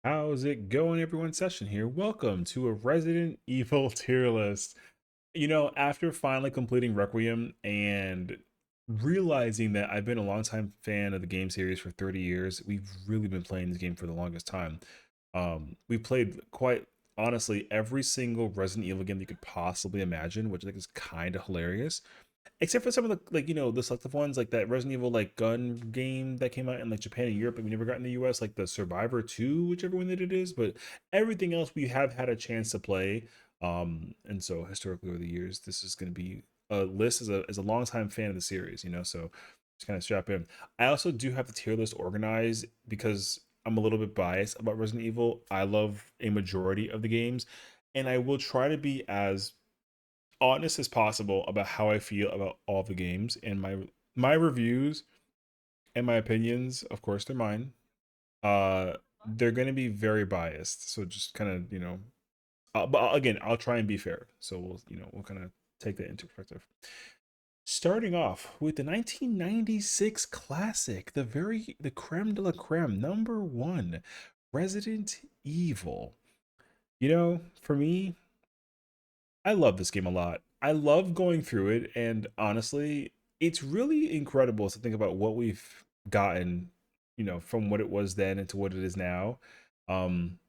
How's it going, everyone? Session here. Welcome to a Resident Evil tier list. After finally completing Requiem and realizing that I've been a longtime fan of the game series for 30 years, we've really been playing this game for the longest time. We played quite honestly every single Resident Evil game you could possibly imagine, which I think is kind of hilarious. Except for some of the the selective ones like that Resident Evil like gun game that came out in like Japan and Europe and we never got in the US, like the Survivor 2, whichever one that it is, but everything else we have had a chance to play. And so historically over the years, this is gonna be a list as a longtime fan of the series, so just kind of strap in. I also do have the tier list organized because I'm a little bit biased about Resident Evil. I love a majority of the games, and I will try to be as honest as possible about how I feel about all the games and my reviews and my opinions. Of course, they're mine. Uh, they're going to be very biased, so just kind of but again, I'll try and be fair. So we'll kind of take that into perspective. Starting off with the 1996 classic, the creme de la creme, number one, Resident Evil. For me, I love this game a lot. I love going through it, and honestly, it's really incredible to think about what we've gotten, from what it was then into what it is now. Um,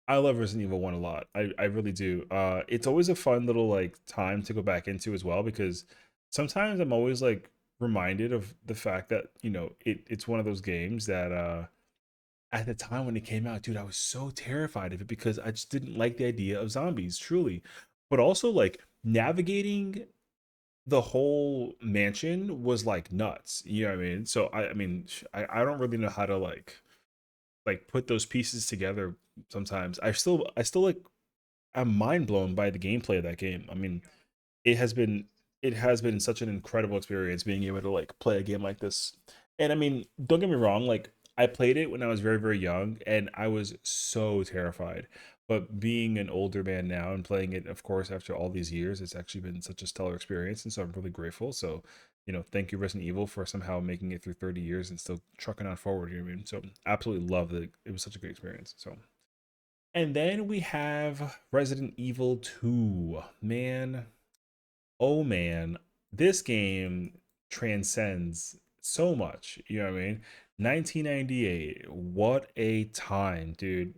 I love Resident Evil 1 a lot. I really do. It's always a fun little like time to go back into as well because sometimes I'm always like reminded of the fact that, it's one of those games that at the time when it came out, dude, I was so terrified of it because I just didn't like the idea of zombies, truly. But also, like, navigating the whole mansion was like nuts. You know what I mean? So I don't really know how to like put those pieces together sometimes. I still like I'm mind blown by the gameplay of that game. I mean, it has been it has been such an incredible experience being able to like play a game like this. And I mean, don't get me wrong, like I played it when I was very, very young and I was so terrified. But being an older man now and playing it, of course, after all these years, it's actually been such a stellar experience. And so I'm really grateful. So, thank you, Resident Evil, for somehow making it through 30 years and still trucking on forward. You know what I mean? So absolutely love that. It was such a great experience. So and then we have Resident Evil 2. Man, oh man, this game transcends so much. You know what I mean? 1998. What a time, dude.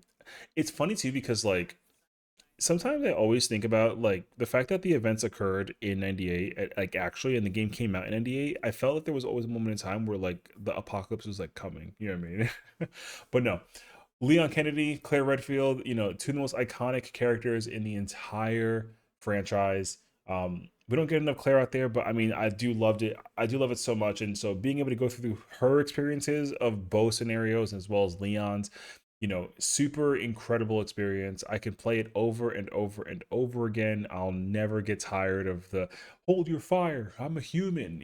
It's funny too because like sometimes I always think about like the fact that the events occurred in 98 like actually and the game came out in 98. I felt like there was always a moment in time where like the apocalypse was like coming. You know what I mean? But no, Leon Kennedy, Claire Redfield, two of the most iconic characters in the entire franchise. We don't get enough Claire out there, but I mean, I do loved it. I do love it so much, and so being able to go through her experiences of both scenarios as well as Leon's, super incredible experience. I can play it over and over and over again. I'll never get tired of the hold your fire. I'm a human,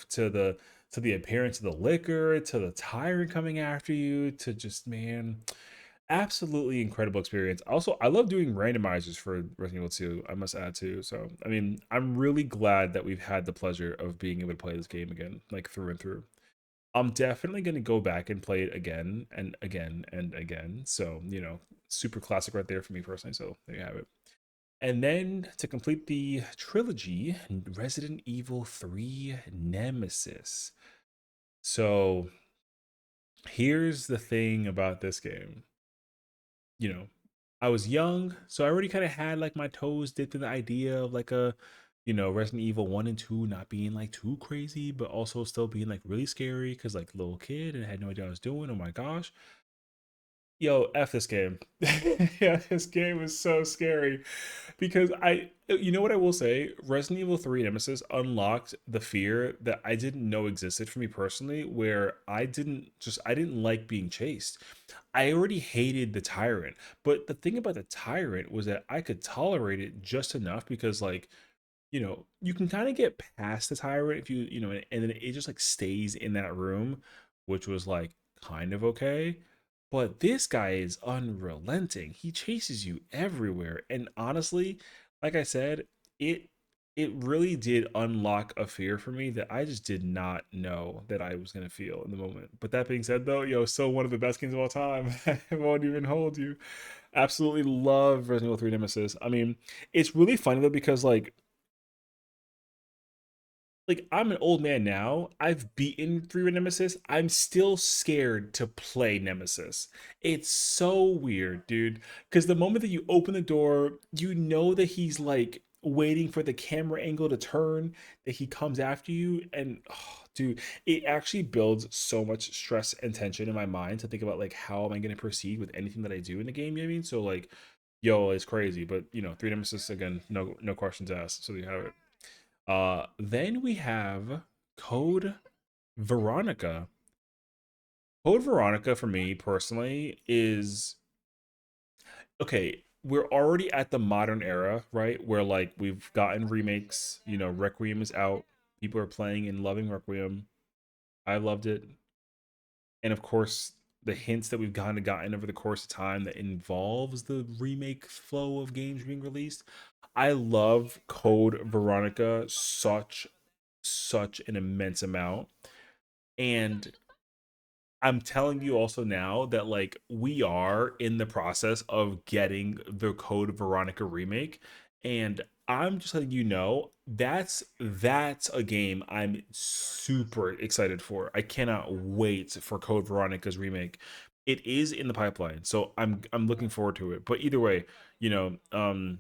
to the appearance of the liquor, to the tyrant coming after you, to just man, absolutely incredible experience. Also, I love doing randomizers for Resident Evil 2, I must add too. So, I mean, I'm really glad that we've had the pleasure of being able to play this game again, like through and through. I'm definitely going to go back and play it again and again and again. So, super classic right there for me personally. So, there you have it. And then to complete the trilogy, Resident Evil 3 Nemesis. So, here's the thing about this game. you know, I was young, so I already kind of had like my toes dipped in the idea of like Resident Evil 1 and 2 not being like too crazy, but also still being like really scary because like little kid and I had no idea what I was doing. Oh my gosh. Yo, F this game. Yeah, this game is so scary because you know what I will say? Resident Evil 3 Nemesis unlocked the fear that I didn't know existed for me personally, where I didn't like being chased. I already hated the tyrant, but the thing about the tyrant was that I could tolerate it just enough because, like, you can kind of get past the tyrant if and then it just like stays in that room, which was like kind of okay. But this guy is unrelenting. He chases you everywhere. And honestly, like I said, it it really did unlock a fear for me that I just did not know that I was gonna feel in the moment. But that being said, though, yo, still one of the best games of all time. I won't even hold you. Absolutely love Resident Evil 3 Nemesis. I mean, it's really funny though because like I'm an old man now. I've beaten 3 Nemesis. I'm still scared to play Nemesis. It's so weird, dude. Because the moment that you open the door, you know that he's like waiting for the camera angle to turn, that he comes after you, and oh, dude, it actually builds so much stress and tension in my mind to think about like how am I going to proceed with anything that I do in the game. You know what I mean? So like, yo, it's crazy. But you know, 3 Nemesis again, no questions asked. So there you have it. Then we have Code Veronica. Code Veronica for me personally is okay. We're already at the modern era, right? Where like we've gotten remakes. You know, Requiem is out. People are playing and loving Requiem. I loved it, and of course, the hints that we've kind of gotten over the course of time that involves the remake flow of games being released. I love Code Veronica such an immense amount. And I'm telling you also now that like we are in the process of getting the Code Veronica remake, and I'm just letting you know that's a game I'm super excited for. I cannot wait for Code Veronica's remake. It is in the pipeline, so I'm looking forward to it. But either way, you know,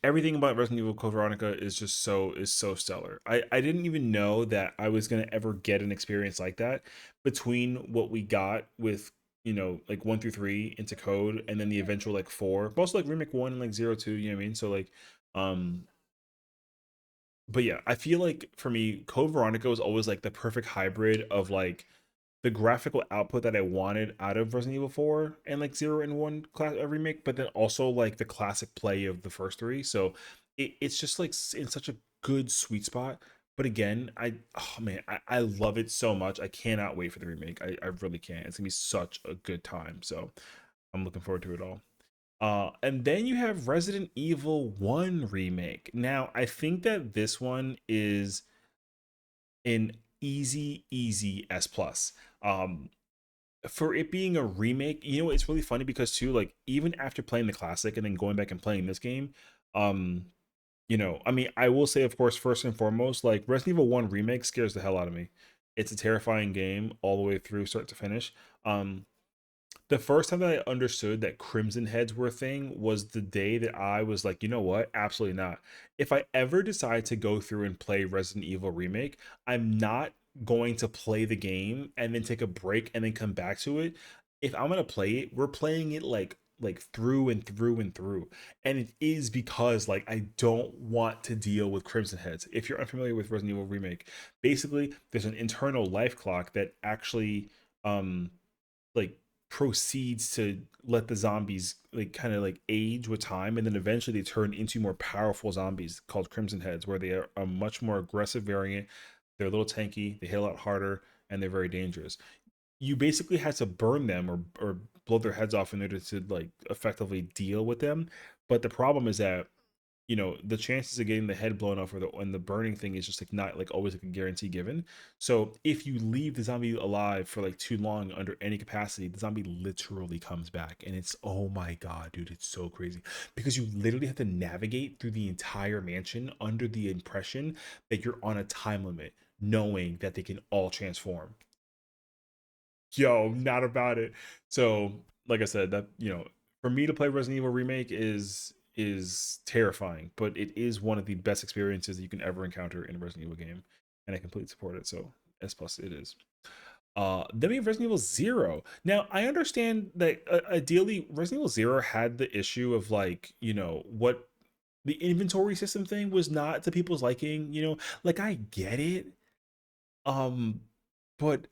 everything about Resident Evil Code Veronica is so stellar. I didn't even know that I was gonna ever get an experience like that between what we got with like 1 through 3 into Code and then the eventual like 4, but also like remake 1 and like 0 2. You know what I mean? So like, um, but yeah, I feel like for me, Code Veronica was always like the perfect hybrid of like the graphical output that I wanted out of Resident Evil 4 and like 0 and 1 class remake, but then also like the classic play of the first three. So it's just like in such a good sweet spot. But again, oh man, I love it so much. I cannot wait for the remake. I really can't. It's gonna be such a good time. So I'm looking forward to it all. And then you have Resident Evil 1 remake. Now, I think that this one is an easy S plus. For it being a remake, it's really funny because too, like even after playing the classic and then going back and playing this game, um, I mean, I will say, of course, first and foremost, like Resident Evil 1 remake scares the hell out of me. It's a terrifying game all the way through start to finish. The first time that I understood that Crimson Heads were a thing was the day that I was like, you know what? Absolutely not. If I ever decide to go through and play Resident Evil Remake, I'm not going to play the game and then take a break and then come back to it. If I'm gonna play it, we're playing it like through and through and through. And it is because like I don't want to deal with Crimson Heads. If you're unfamiliar with Resident Evil Remake, basically there's an internal life clock that actually um like proceeds to let the zombies like kind of like age with time, and then eventually they turn into more powerful zombies called Crimson Heads, where they are a much more aggressive variant. They're a little tanky, they hit a lot harder, and they're very dangerous. You basically had to burn them or blow their heads off in order to like effectively deal with them. But the problem is that the chances of getting the head blown off or the burning thing is just like not like always like a guarantee given. So if you leave the zombie alive for like too long under any capacity, the zombie literally comes back, and it's, oh my god, dude, it's so crazy because you literally have to navigate through the entire mansion under the impression that you're on a time limit, knowing that they can all transform. Yo, not about it. So, like I said, that for me to play Resident Evil Remake is terrifying, but it is one of the best experiences that you can ever encounter in a Resident Evil game, and I completely support it. So, S plus it is. Then we have Resident Evil Zero. Now, I understand that ideally Resident Evil Zero had the issue of like what the inventory system thing was not to people's liking. Like I get it, um, but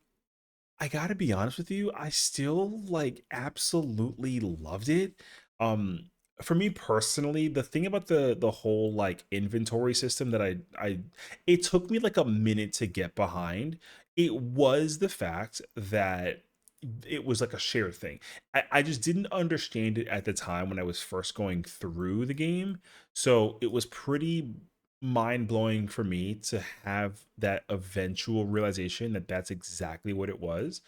I gotta be honest with you, I still like absolutely loved it. Um, for me personally, the thing about the whole like inventory system that I it took me like a minute to get behind. It was the fact that it was like a shared thing. I just didn't understand it at the time when I was first going through the game. So it was pretty mind blowing for me to have that eventual realization that that's exactly what it was.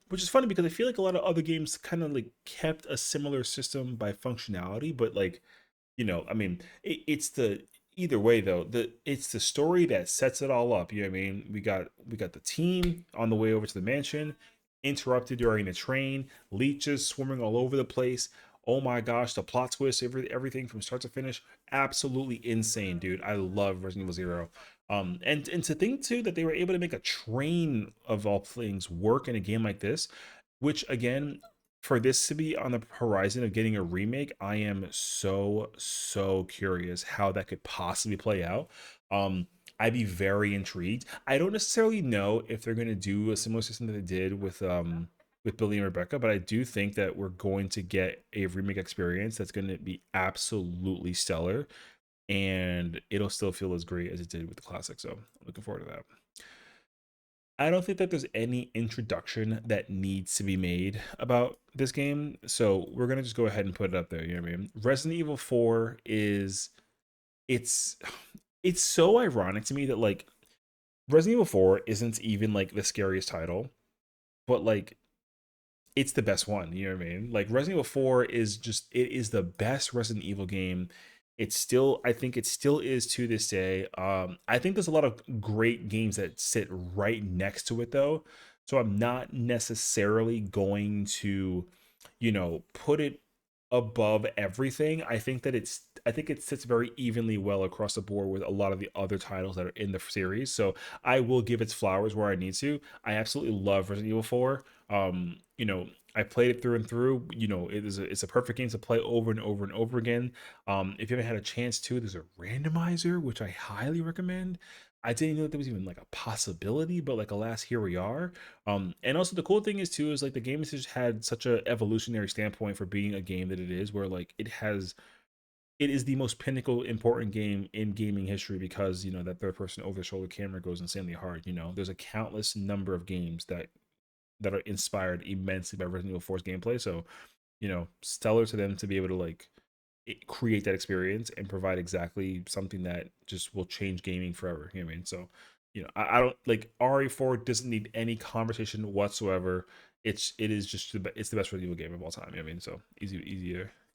Which is funny because I feel like a lot of other games kind of like kept a similar system by functionality, but like, I mean, it's the either way though, it's the story that sets it all up. You know what I mean? We got the team on the way over to the mansion, interrupted during the train, leeches swarming all over the place. Oh my gosh, the plot twist, everything from start to finish, absolutely insane, dude. I love Resident Evil Zero. And to think too that they were able to make a train of all things work in a game like this, which again, for this to be on the horizon of getting a remake, I am so curious how that could possibly play out. Um, I'd be very intrigued. I don't necessarily know if they're going to do a similar system that they did with Billy and Rebecca, but I do think that we're going to get a remake experience that's going to be absolutely stellar, and it'll still feel as great as it did with the classic. So I'm looking forward to that. I don't think that there's any introduction that needs to be made about this game. So we're gonna just go ahead and put it up there. You know what I mean? Resident Evil 4 is it's it's so ironic to me that like Resident Evil 4 isn't even like the scariest title, but like it's the best one. You know what I mean? Like Resident Evil 4 is just it is the best Resident Evil game. It's still, I think it still is to this day. I think there's a lot of great games that sit right next to it though. So I'm not necessarily going to, put it above everything. I think it sits very evenly well across the board with a lot of the other titles that are in the series. So I will give its flowers where I need to. I absolutely love Resident Evil 4. I played it through and through. It's a perfect game to play over and over and over again. If you haven't had a chance to, there's a randomizer which I highly recommend. I didn't know that there was even like a possibility, but like alas, here we are. And also the cool thing is too is like the game has just had such a evolutionary standpoint for being a game that it is, where like it is the most pinnacle important game in gaming history because that third person over the shoulder camera goes insanely hard. There's a countless number of games that are inspired immensely by Resident Evil 4's gameplay. So, stellar to them to be able to like create that experience and provide exactly something that just will change gaming forever. You know what I mean? So, I don't like RE4 doesn't need any conversation whatsoever. It is just it's the best Resident Evil game of all time. You know what I mean? So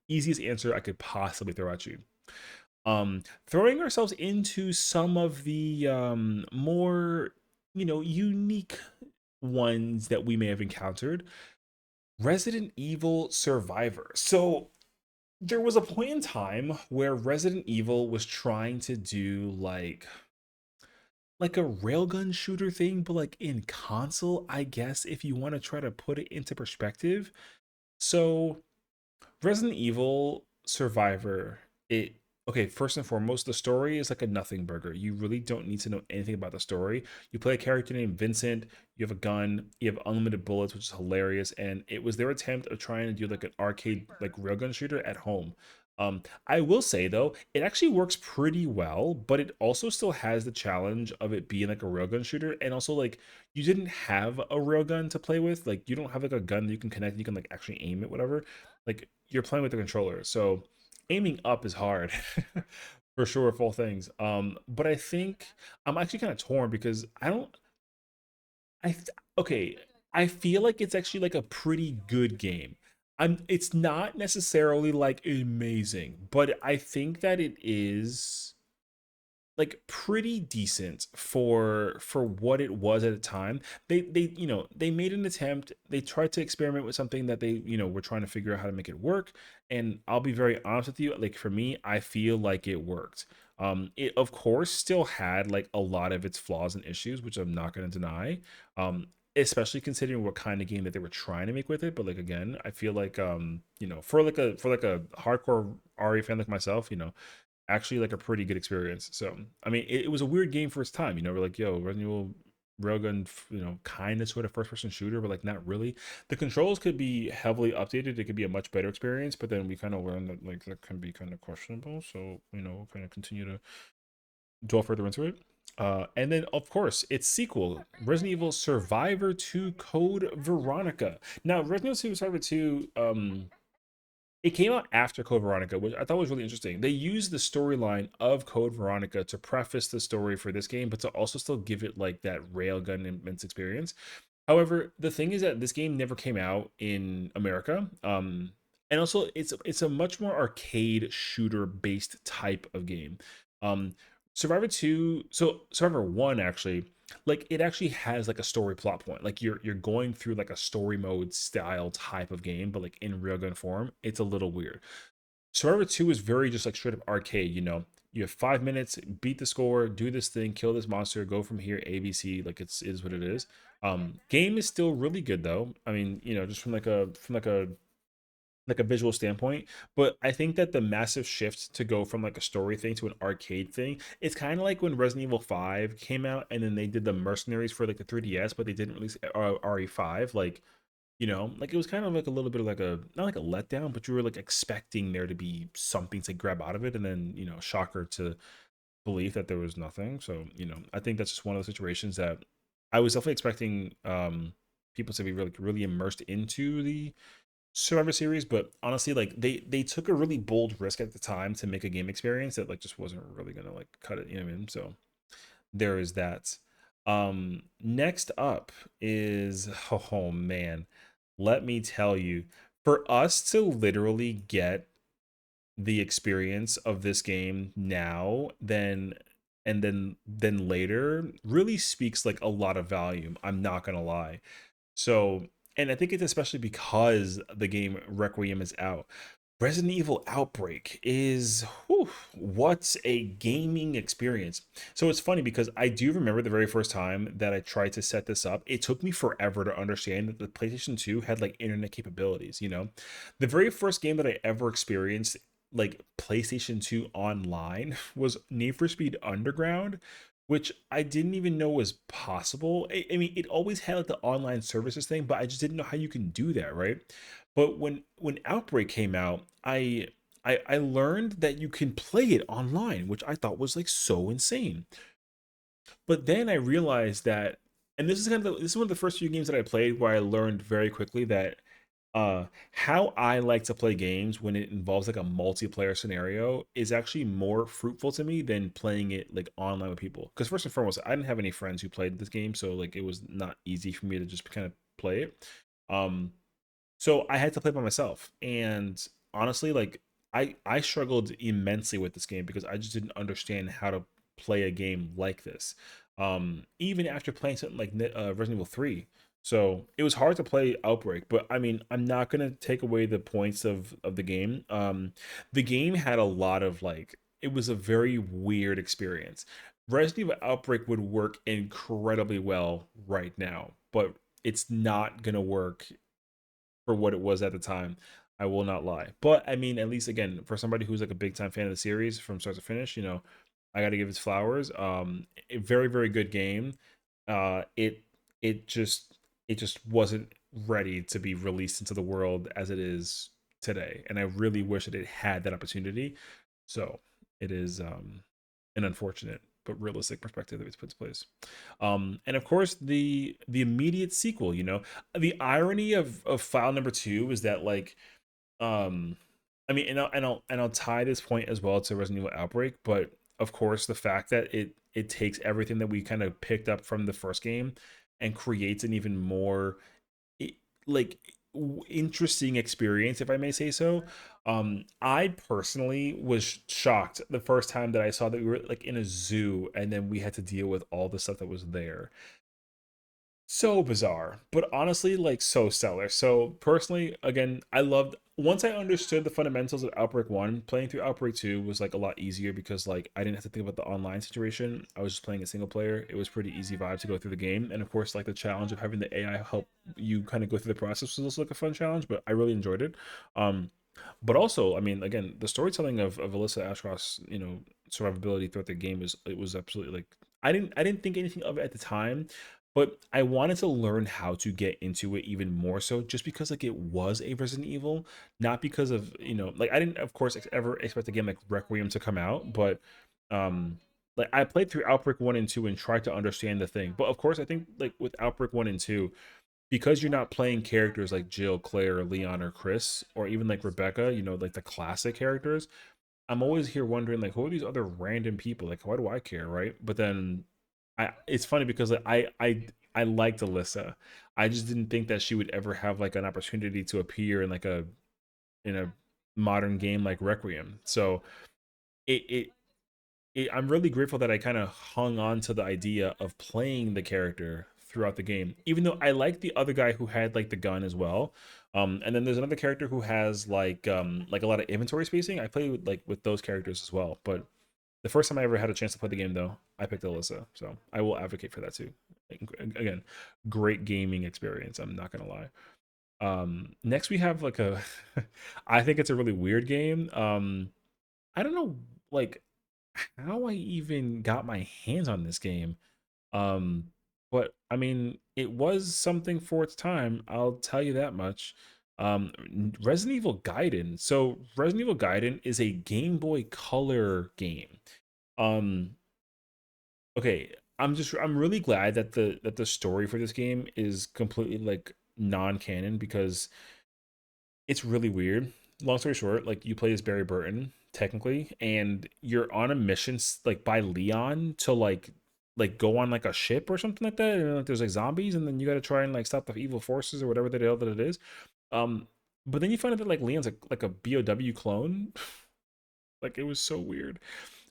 easiest answer I could possibly throw at you. Throwing ourselves into some of the more unique ones that we may have encountered. Resident Evil Survivor. So there was a point in time where Resident Evil was trying to do like a railgun shooter thing, but like in console, I guess, if you want to try to put it into perspective. So Resident Evil Survivor, it okay, first and foremost, the story is like a nothing burger. You really don't need to know anything about the story. You play a character named Vincent, you have a gun, you have unlimited bullets, which is hilarious, and it was their attempt of trying to do like an arcade like railgun shooter at home. I will say though, it actually works pretty well, but it also still has the challenge of it being like a railgun shooter, and also like you didn't have a railgun to play with. Like you don't have like a gun that you can connect, and you can like actually aim it, whatever. Like you're playing with the controller, so aiming up is hard for sure for all things. But I think I'm actually kind of torn because I don't. Okay. I feel like it's actually like a pretty good game. It's not necessarily like amazing, but I think that it is like pretty decent for what it was at the time. They made an attempt. They tried to experiment with something that they were trying to figure out how to make it work. And I'll be very honest with you, like for me, I feel like it worked. It of course still had like a lot of its flaws and issues, which I'm not going to deny. Especially considering what kind of game that they were trying to make with it. But like again, I feel like for like a hardcore RE fan like myself, actually like a pretty good experience. So I mean, it was a weird game for its time. We're like, yo, Resident Evil railgun, kind of sort of first person shooter, but like not really. The controls could be heavily updated. It could be a much better experience, but then we kind of learned that like that can be kind of questionable. So kind of continue to dwell further into it. And then, of course, its sequel, Resident Evil Survivor 2 Code Veronica. Now, Resident Evil 2 Survivor 2, it came out after Code Veronica, which I thought was really interesting. They used the storyline of Code Veronica to preface the story for this game, but to also still give it like that railgun immense experience. However, the thing is that this game never came out in America. And also it's a much more arcade shooter based type of game. Um, Survivor 2, so Survivor 1 actually, like it actually has like a story plot point. Like you're going through like a story mode style type of game, but like in railgun form. It's a little weird. Survivor 2 is very just like straight up arcade, you know. You have 5 minutes, beat the score, do this thing, kill this monster, go from here, ABC, like it is what it is. Game is still really good though. I mean, you know, just from like a visual standpoint. But I think that the massive shift to go from like a story thing to an arcade thing, it's kind of like when Resident Evil 5 came out and then they did the mercenaries for like the 3DS, but they didn't release RE5. Like, you know, like it was kind of like a little bit of like a not like a letdown, but you were like expecting there to be something to grab out of it, and then you know, shocker to believe that there was nothing. So you know, I think that's just one of those situations that I was definitely expecting people to be really immersed into the Survivor series, but honestly, like they took a really bold risk at the time to make a game experience that like just wasn't really gonna like cut it. You know what I mean? So there is that. Next up is oh man, let me tell you, for us to literally get the experience of this game now, then later really speaks like a lot of volume. I'm not gonna lie. So, and I think it's especially because the game Requiem is out. Resident Evil Outbreak is whew, what's a gaming experience. So it's funny because I do remember the very first time that I tried to set this up. It took me forever to understand that the PlayStation 2 had like internet capabilities, you know. The very first game that I ever experienced like PlayStation 2 online was Need for Speed Underground, which I didn't even know was possible. I mean, it always had like the online services thing, but I just didn't know how you can do that, right? But when Outbreak came out, I learned that you can play it online, which I thought was like so insane. But then I realized that, and this is one of the first few games that I played where I learned very quickly that how I like to play games when it involves like a multiplayer scenario is actually more fruitful to me than playing it like online with people. Because first and foremost, I didn't have any friends who played this game, so like it was not easy for me to just kind of play it. Um, so I had to play by myself, and honestly, like I struggled immensely with this game because I just didn't understand how to play a game like this. Even after playing something like Resident Evil 3, so it was hard to play Outbreak. But I mean, I'm not gonna take away the points of the game. The game had a lot of like it was a very weird experience. Resident Evil Outbreak would work incredibly well right now, but it's not gonna work for what it was at the time. I will not lie. But I mean, at least again, for somebody who's like a big time fan of the series from start to finish, you know, I got to give it flowers. A very very good game. It it just it just wasn't ready to be released into the world as it is today, and I really wish that it had that opportunity. So it is an unfortunate but realistic perspective that it's put to place. And of course the immediate sequel, you know, the irony of file number two is that like um I mean, and I'll tie this point as well to Resident Evil Outbreak, but of course the fact that it takes everything that we kind of picked up from the first game and creates an even more i- like interesting experience, if I may say so. I personally was shocked the first time that I saw that we were like in a zoo and then we had to deal with all the stuff that was there. So bizarre, but honestly, like so stellar. So personally, again, I loved once I understood the fundamentals of Outbreak 1, playing through Outbreak 2 was like a lot easier because like I didn't have to think about the online situation. I was just playing a single player. It was pretty easy vibe to go through the game. And of course, like the challenge of having the AI help you kind of go through the process was also like a fun challenge, but I really enjoyed it. Um, but also, I mean, again, the storytelling of Alyssa Ashcroft's, you know, survivability throughout the game was it was absolutely like I didn't think anything of it at the time, but I wanted to learn how to get into it even more so just because like it was a Resident Evil, not because of, you know, like I didn't of course ever expect a game like Requiem to come out, but um like I played through Outbreak 1 and 2 and tried to understand the thing. But of course, I think like with Outbreak 1 and 2, because you're not playing characters like Jill, Claire, Leon, or Chris, or even like Rebecca, like the classic characters, I'm always here wondering like who are these other random people? Like why do I care, right? But then it's funny because like, I liked Alyssa. I just didn't think that she would ever have like an opportunity to appear in like a modern game like Requiem. So it it, I'm really grateful that I kind of hung on to the idea of playing the character throughout the game, even though I like the other guy who had like the gun as well. And then there's another character who has like a lot of inventory spacing. I play with like with those characters as well. But the first time I ever had a chance to play the game, though, I picked Alyssa, so I will advocate for that too. Again, great gaming experience. I'm not gonna lie. Next we have like a, I think it's a really weird game. I don't know like how I even got my hands on this game. Um, but I mean, it was something for its time. I'll tell you that much. Resident Evil Gaiden. So Resident Evil Gaiden is a Game Boy Color game. Um, okay, I'm really glad that the story for this game is completely like non-canon because it's really weird. Long story short, like you play as Barry Burton technically, and you're on a mission like by Leon to like go on like a ship or something like that, and like there's like zombies, and then you got to try and like stop the evil forces or whatever the hell that it is. Um, but then you find out that like Leon's like a BOW clone. Like it was so weird.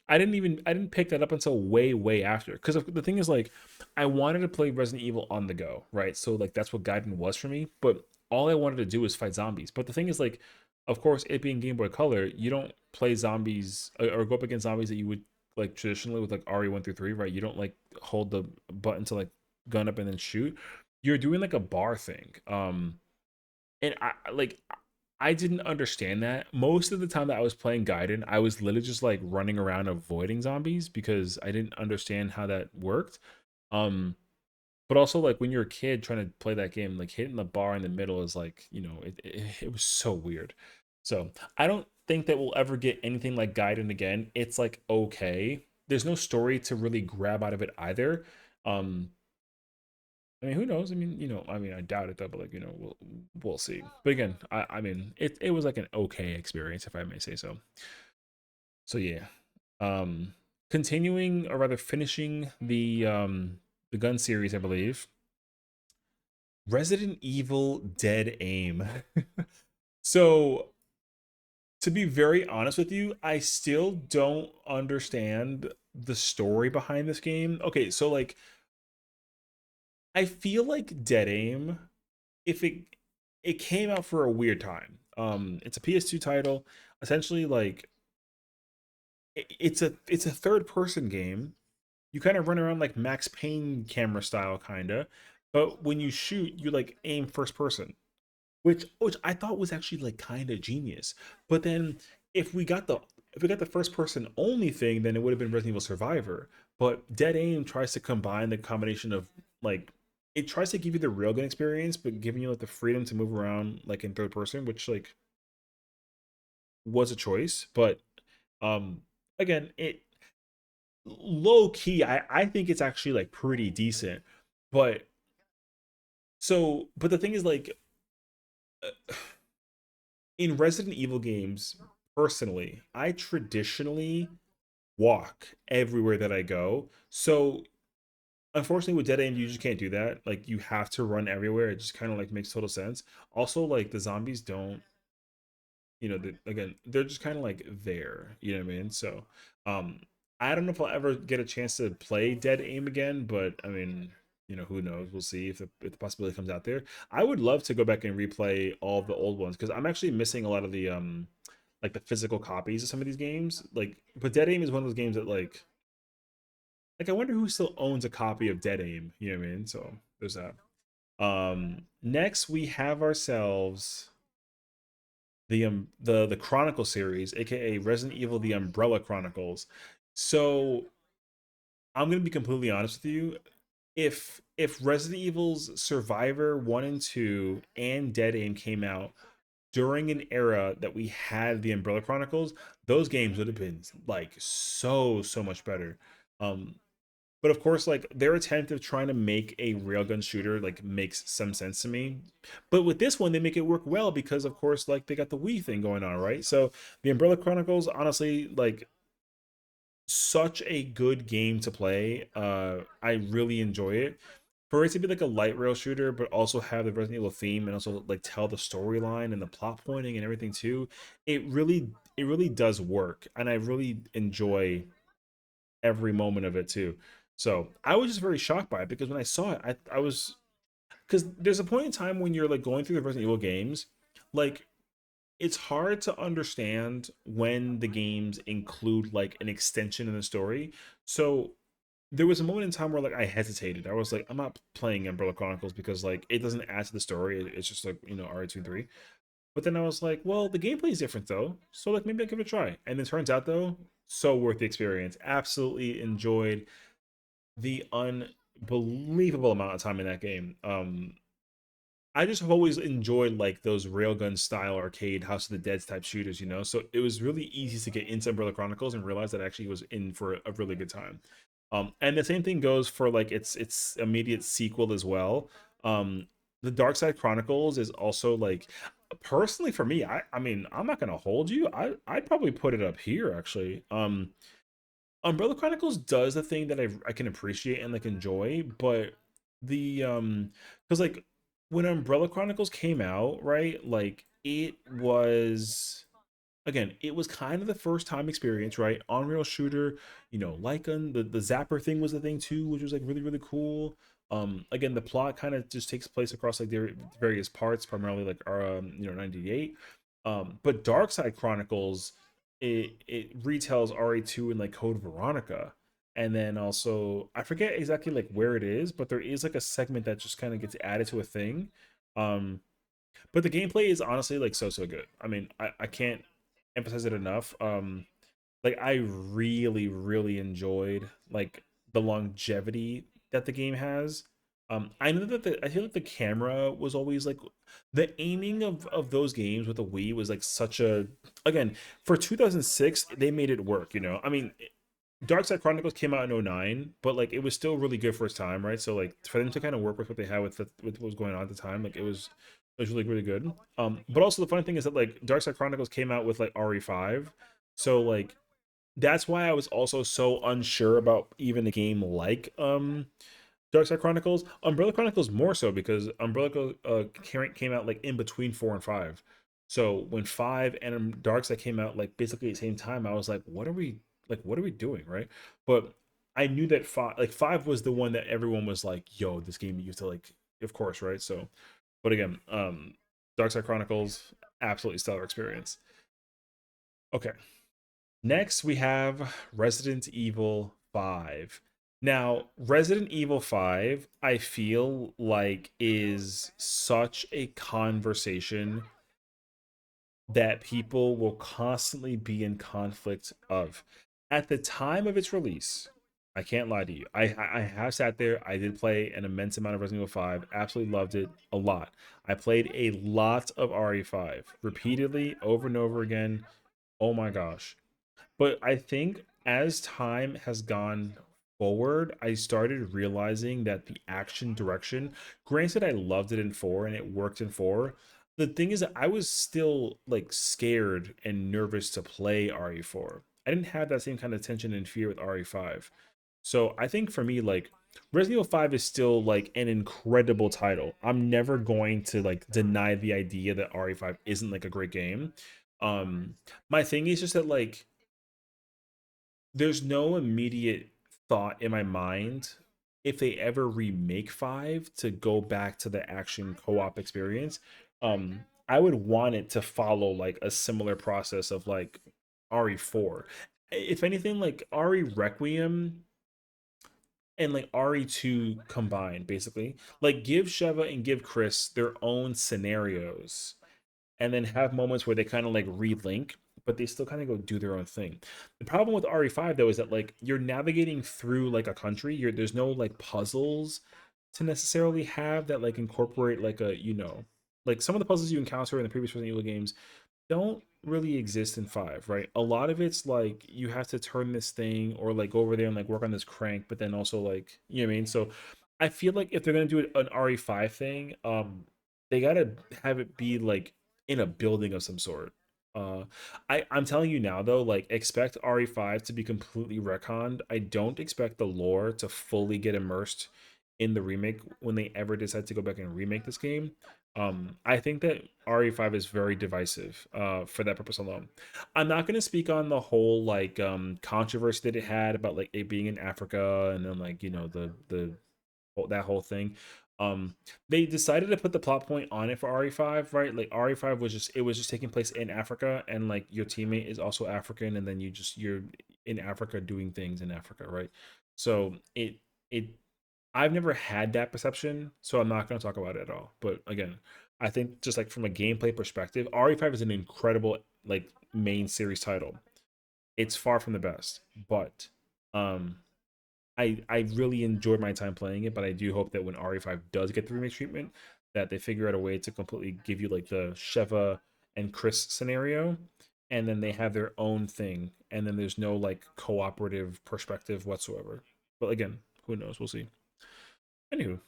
I didn't pick that up until way after because the thing is like I wanted to play Resident Evil on the go, right? So like that's what Gaiden was for me, but all I wanted to do was fight zombies. But the thing is like of course it being Game Boy Color, you don't play zombies or go up against zombies that you would like traditionally with like RE1 through 3, right? You don't like hold the button to like gun up and then shoot. You're doing like a bar thing. And I didn't understand that. Most of the time that I was playing Gaiden, I was literally just like running around avoiding zombies because I didn't understand how that worked. Um, but also like when you're a kid trying to play that game, like hitting the bar in the middle is like, it was so weird. So I don't think that we'll ever get anything like Gaiden again. It's like okay. There's no story to really grab out of it either. Um, I mean, who knows? I mean, I mean, I doubt it though, but like, we'll see. But again, I mean, it was like an okay experience, if I may say so. So yeah, um, continuing or rather finishing the gun series, I believe. Resident Evil Dead Aim. So to be very honest with you, I still don't understand the story behind this game. Okay, so like I feel like Dead Aim, if it came out for a weird time. It's a PS2 title. Essentially, like it's a third person game. You kind of run around like Max Payne camera style, kinda, but when you shoot, you like aim first person, which I thought was actually like kind of genius. But then if we got the if we got the first person only thing, then it would have been Resident Evil Survivor. But Dead Aim tries to combine the combination of like it tries to give you the railgun experience, but giving you like the freedom to move around like in third person, which like was a choice. But um again, it low key, I think it's actually like pretty decent. But but the thing is like in Resident Evil games, personally, I traditionally walk everywhere that I go. So unfortunately with Dead End you just can't do that. Like you have to run everywhere. It just kind of like makes total sense. Also, like the zombies don't, again, they're just kind of like there, you know what I mean? So um I don't know if I'll ever get a chance to play Dead Aim again, but I mean, who knows? We'll see if the possibility comes out there. I would love to go back and replay all of the old ones because I'm actually missing a lot of the like the physical copies of some of these games. Like, but Dead Aim is one of those games that like I wonder who still owns a copy of Dead Aim. You know what I mean? So there's that. Next we have ourselves the Chronicle series, aka Resident Evil: The Umbrella Chronicles. So I'm gonna be completely honest with you. If Resident Evil's Survivor 1 and 2 and Dead Aim came out during an era that we had the Umbrella Chronicles, those games would have been like so much better. Um, but of course, like their attempt of trying to make a railgun shooter like makes some sense to me. But with this one, they make it work well because of course, like they got the Wii thing going on, right? So the Umbrella Chronicles, honestly, like such a good game to play. I really enjoy it. For it to be like a light rail shooter, but also have the Resident Evil theme and also like tell the storyline and the plot pointing and everything too, it really does work, and I really enjoy every moment of it too. So I was just very shocked by it because when I saw it, I was because there's a point in time when you're like going through the Resident Evil games, like it's hard to understand when the games include like an extension in the story. So there was a moment in time where like I hesitated. I was like, I'm not playing Umbrella Chronicles because like it doesn't add to the story. It's just like RE23. But then I was like, well, the gameplay is different though, so like maybe I'll give it a try. And it turns out though, so worth the experience. Absolutely enjoyed the unbelievable amount of time in that game. I just have always enjoyed like those railgun style arcade House of the Dead type shooters, you know. So it was really easy to get into Umbrella Chronicles and realize that I actually was in for a really good time. And the same thing goes for like its immediate sequel as well. The Dark Side Chronicles is also like personally for me, I mean, I'm not gonna hold you. I'd probably put it up here actually. Umbrella Chronicles does the thing that I can appreciate and like enjoy, but the because like when Umbrella Chronicles came out, right? Like it was again, it was kind of the first time experience, right? On-rail shooter, Lycan, the Zapper thing was the thing too, which was like really, really cool. Again, the plot kind of just takes place across like their various parts, primarily like our 98. But Dark Side Chronicles, it retells RE2 in like Code Veronica. And then also I forget exactly like where it is, but there is like a segment that just kind of gets added to a thing. Um, but the gameplay is honestly like so good. I mean, I can't emphasize it enough. Like I really enjoyed like the longevity that the game has. I know that I feel like the camera was always like the aiming of those games with the Wii was like such a again for 2006 they made it work. I mean, Dark Side Chronicles came out in '09, but like it was still really good for its time, right? So like for them to kind of work with what they had with what was going on at the time, like it was really good. But also the funny thing is that like Dark Side Chronicles came out with like RE5, so like that's why I was also so unsure about even a game like Dark Side Chronicles. Umbrella Chronicles more so because Umbrella came out like in between 4 and 5. So when 5 and Dark Side came out like basically at the same time, I was like, what are we doing, right? But I knew that 5 was the one that everyone was like, yo, this game used to like, of course, right? So, but again, Dark Side Chronicles, absolutely stellar experience. Okay, next, we have Resident Evil 5. Now, Resident Evil 5, I feel like is such a conversation that people will constantly be in conflict of. At the time of its release, I can't lie to you. I have sat there. I did play an immense amount of Resident Evil 5. Absolutely loved it a lot. I played a lot of RE5 repeatedly over and over again. Oh my gosh. But I think as time has gone forward, I started realizing that the action direction, granted, I loved it in 4 and it worked in 4. The thing is that I was still like scared and nervous to play RE4. I didn't have that same kind of tension and fear with RE5. So I think for me, like Resident Evil 5 is still like an incredible title. I'm never going to like deny the idea that RE5 isn't like a great game. Um, my thing is just that like there's no immediate thought in my mind if they ever remake 5 to go back to the action co-op experience. I would want it to follow like a similar process of like RE4. If anything, like RE Requiem and like RE2 combined, basically. Like give Sheva and give Chris their own scenarios and then have moments where they kind of like relink, but they still kind of go do their own thing. The problem with RE5 though is that like you're navigating through like a country, there's no like puzzles to necessarily have that like incorporate like a like some of the puzzles you encounter in the previous Resident Evil games don't really exist in 5, right? A lot of it's like you have to turn this thing or like go over there and like work on this crank, but then also like, you know what I mean? So I feel like if they're gonna do an RE5 thing, they gotta have it be like in a building of some sort. Uh I'm telling you now though, like expect RE5 to be completely retconned. I don't expect the lore to fully get immersed in the remake when they ever decide to go back and remake this game. I think that RE5 is very divisive for that purpose alone. I'm not going to speak on the whole like controversy that it had about like it being in Africa and then like you know the that whole thing. Um, they decided to put the plot point on it for RE5, right? Like RE5 was just it was just taking place in Africa, and like your teammate is also African, and then you're in Africa doing things in Africa, right? So it I've never had that perception, so I'm not going to talk about it at all. But again, I think just like from a gameplay perspective, RE5 is an incredible like main series title. It's far from the best, but um I really enjoyed my time playing it, but I do hope that when RE5 does get the remake treatment, that they figure out a way to completely give you like the Sheva and Chris scenario, and then they have their own thing, and then there's no like cooperative perspective whatsoever. But again, who knows? We'll see. Anywho,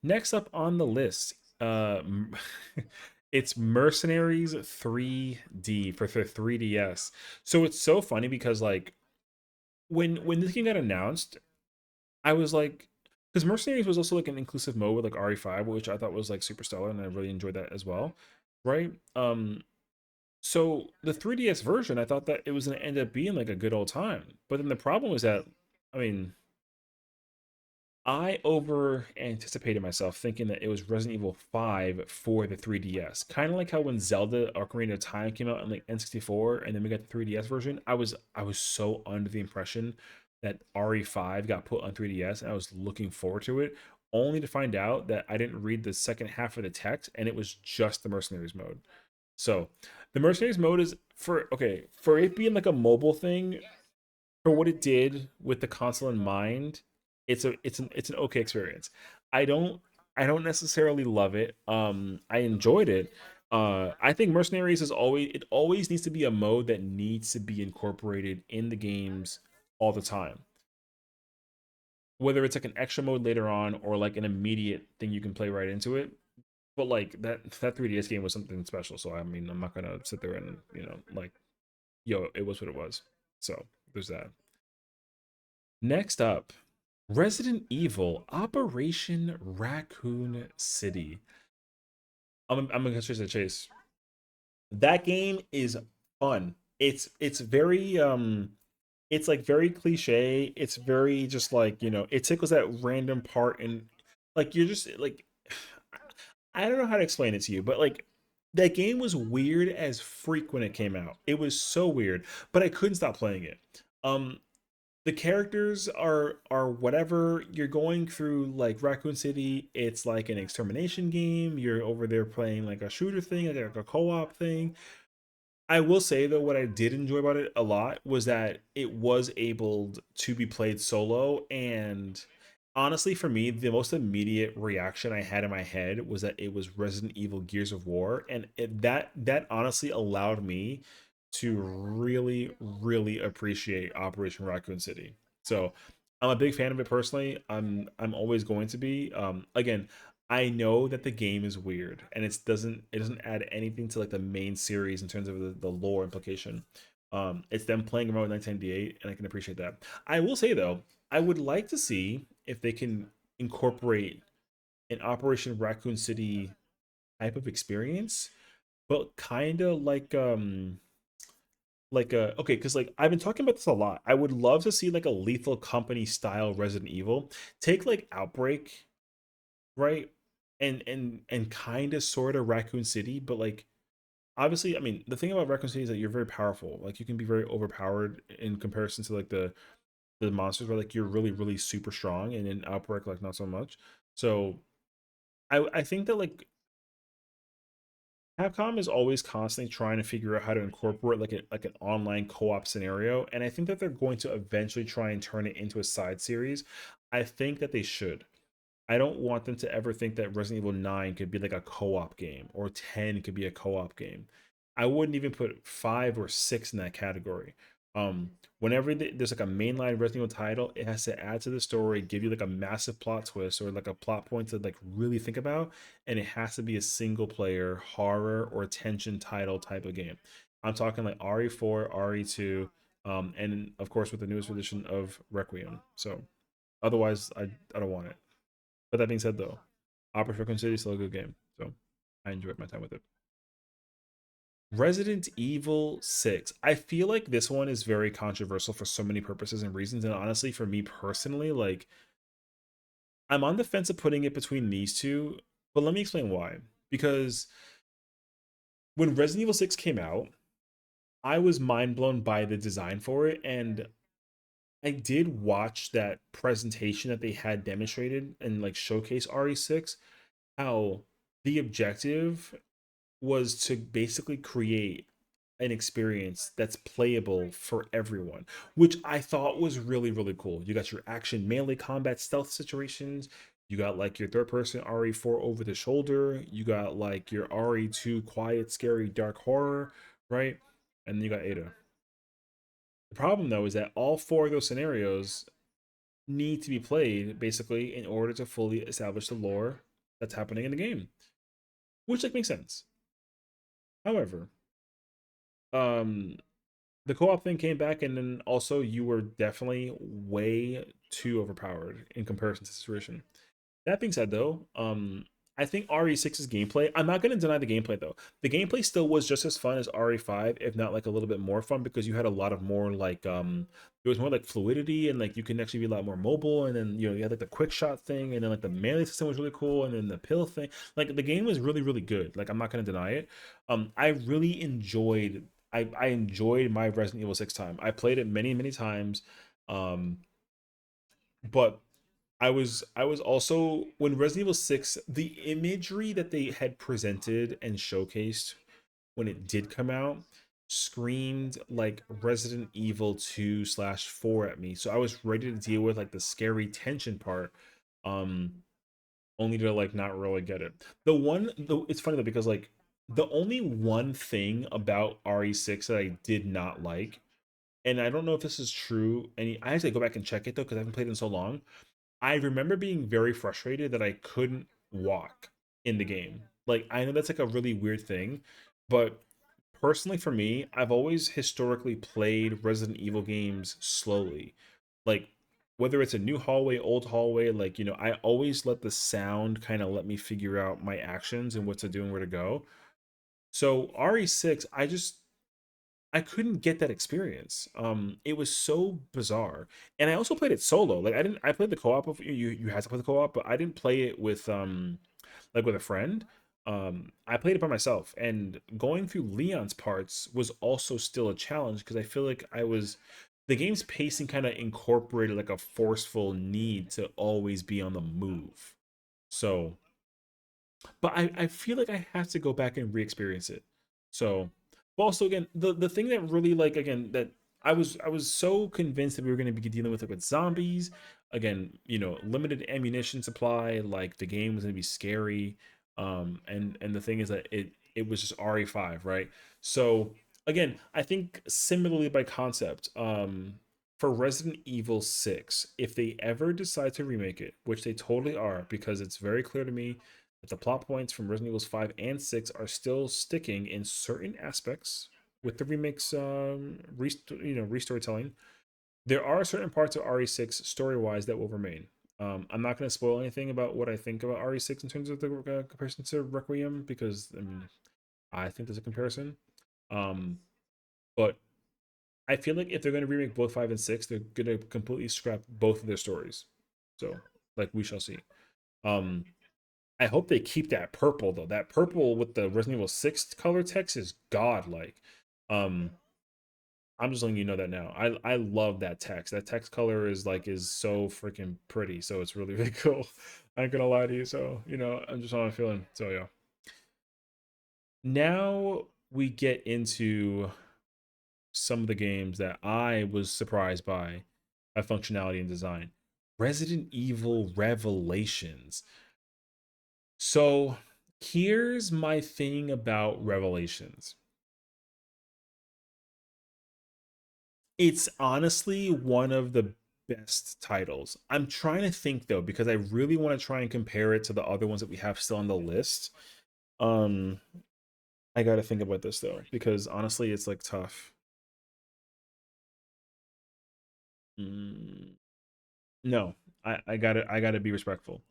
next up on the list, it's Mercenaries 3D for the 3DS. So it's so funny because like when this game got announced, I was like, because Mercenaries was also like an inclusive mode with like RE5, which I thought was like super stellar, and I really enjoyed that as well, right? So the 3DS version, I thought that it was gonna end up being like a good old time, but then the problem was that, I mean, I over anticipated myself thinking that it was Resident Evil 5 for the 3DS. Kind of like how when Zelda Ocarina of Time came out on like N64 and then we got the 3DS version, I was so under the impression that RE5 got put on 3DS and I was looking forward to it, only to find out that I didn't read the second half of the text and it was just the Mercenaries mode. So, the Mercenaries mode is for okay, for it being like a mobile thing, for what it did with the console in mind, it's an okay experience. I don't I don't necessarily love it. I enjoyed it. I think Mercenaries is always it always needs to be a mode that needs to be incorporated in the games all the time. Whether it's like an extra mode later on or like an immediate thing you can play right into it. But like that 3DS game was something special. So I mean I'm not gonna sit there and, like yo, it was what it was. So there's that. Next up, Resident Evil Operation Raccoon City. I'm gonna chase the chase. That game is fun. It's very it's like very cliche. It's very just like, it tickles that random part and like you're just like I don't know how to explain it to you, but like that game was weird as freak when it came out. It was so weird, but I couldn't stop playing it. Um the characters are whatever. You're going through like Raccoon City, it's like an extermination game. You're over there playing like a shooter thing, like a co-op thing. I will say though, what I did enjoy about it a lot was that it was able to be played solo. And honestly, for me, the most immediate reaction I had in my head was that it was Resident Evil Gears of War, and that honestly allowed me to really, really appreciate Operation Raccoon City. So I'm a big fan of it personally. I'm always going to be. Again, I know that the game is weird and it doesn't add anything to like the main series in terms of the lore implication. It's them playing around with 1998 and I can appreciate that. I will say though, I would like to see if they can incorporate an Operation Raccoon City type of experience, but kind of like a okay, because like I've been talking about this a lot. I would love to see like a Lethal Company style Resident Evil. Take like Outbreak, right? And kind of sort of Raccoon City, but like obviously, I mean, the thing about Raccoon City is that you're very powerful. Like you can be very overpowered in comparison to like the monsters where like you're really really super strong, and in Outbreak like not so much. So I think that like Capcom is always constantly trying to figure out how to incorporate like an online co-op scenario, and I think that they're going to eventually try and turn it into a side series. I think that they should. I don't want them to ever think that Resident Evil 9 could be like a co-op game or 10 could be a co-op game. I wouldn't even put 5 or 6 in that category. Whenever there's like a mainline Resident Evil title, it has to add to the story, give you like a massive plot twist or like a plot point to like really think about, and it has to be a single player horror or tension title type of game. I'm talking like RE4, RE2, and of course with the newest edition of Requiem. So otherwise, I don't want it. But that being said, though, Operation Raccoon City is still a good game, so I enjoyed my time with it. Resident Evil 6. I feel like this one is very controversial for so many purposes and reasons. And honestly, for me personally, like I'm on the fence of putting it between these two, but let me explain why. Because when Resident Evil 6 came out, I was mind blown by the design for it. And I did watch that presentation that they had demonstrated and like showcase RE6, how the objective was to basically create an experience that's playable for everyone, which I thought was really, really cool. You got your action melee combat stealth situations. You got like your third person RE4 over the shoulder. You got like your RE2 quiet, scary, dark horror, right? And then you got Ada. The problem though is that all four of those scenarios need to be played basically in order to fully establish the lore that's happening in the game, which like makes sense. However, um the co-op thing came back, and then also you were definitely way too overpowered in comparison to the situation. That being said, though, I think RE6's gameplay. I'm not going to deny the gameplay though. The gameplay still was just as fun as RE5, if not like a little bit more fun, because you had a lot of more like there was more like fluidity, and like you can actually be a lot more mobile. And then you had like the quick shot thing, and then like the melee system was really cool, and then the pill thing. Like the game was really really good. Like I'm not going to deny it. I really enjoyed. I enjoyed my Resident Evil 6 time. I played it many many times. Um, but I was also when Resident Evil 6, the imagery that they had presented and showcased when it did come out screamed like Resident Evil 2 slash 4 at me. So I was ready to deal with like the scary tension part. Um Only to like not really get it. It's funny though, because like the only one thing about RE6 that I did not like, and I don't know if this is true, and I have to go back and check it though because I haven't played it in so long. I remember being very frustrated that I couldn't walk in the game. Like I know that's like a really weird thing, but personally for me, I've always historically played Resident Evil games slowly. Like whether it's a new hallway, old hallway, like I always let the sound kind of let me figure out my actions and what to do and where to go. So RE6, I couldn't get that experience. It was so bizarre, and I also played it solo. Like I didn't. I played the co-op. You had to play the co-op, but I didn't play it with like with a friend. I played it by myself, and going through Leon's parts was also still a challenge because I feel like the game's pacing kind of incorporated like a forceful need to always be on the move. So but I feel like I have to go back and re-experience it. So, but also again, the thing that really like again that I was so convinced that we were going to be dealing with it with zombies. Again, limited ammunition supply. Like the game was going to be scary. And the thing is that it was just RE5, right? So again, I think similarly by concept, for Resident Evil 6, if they ever decide to remake it, which they totally are, because it's very clear to me that the plot points from Resident Evil 5 and 6 are still sticking in certain aspects with the remakes, restorytelling. There are certain parts of RE6 story wise that will remain. I'm not going to spoil anything about what I think about RE6 in terms of the comparison to Requiem, because I mean, I think there's a comparison. Um, but I feel like if they're going to remake both 5 and 6, they're going to completely scrap both of their stories. So, like, we shall see. Um, I hope they keep that purple though. That purple with the Resident Evil 6 color text is godlike. Um, I'm just letting you know that now. I love that text. That text color is so freaking pretty. So it's really really cool. I ain't gonna lie to you. So I'm just how I'm feeling. So yeah. Now we get into some of the games that I was surprised by functionality and design. Resident Evil Revelations. So here's my thing about Revelations. It's honestly one of the best titles. I'm trying to think though, because I really want to try and compare it to the other ones that we have still on the list. Um, I got to think about this though, because honestly, it's like tough. Mm, no, I gotta be respectful.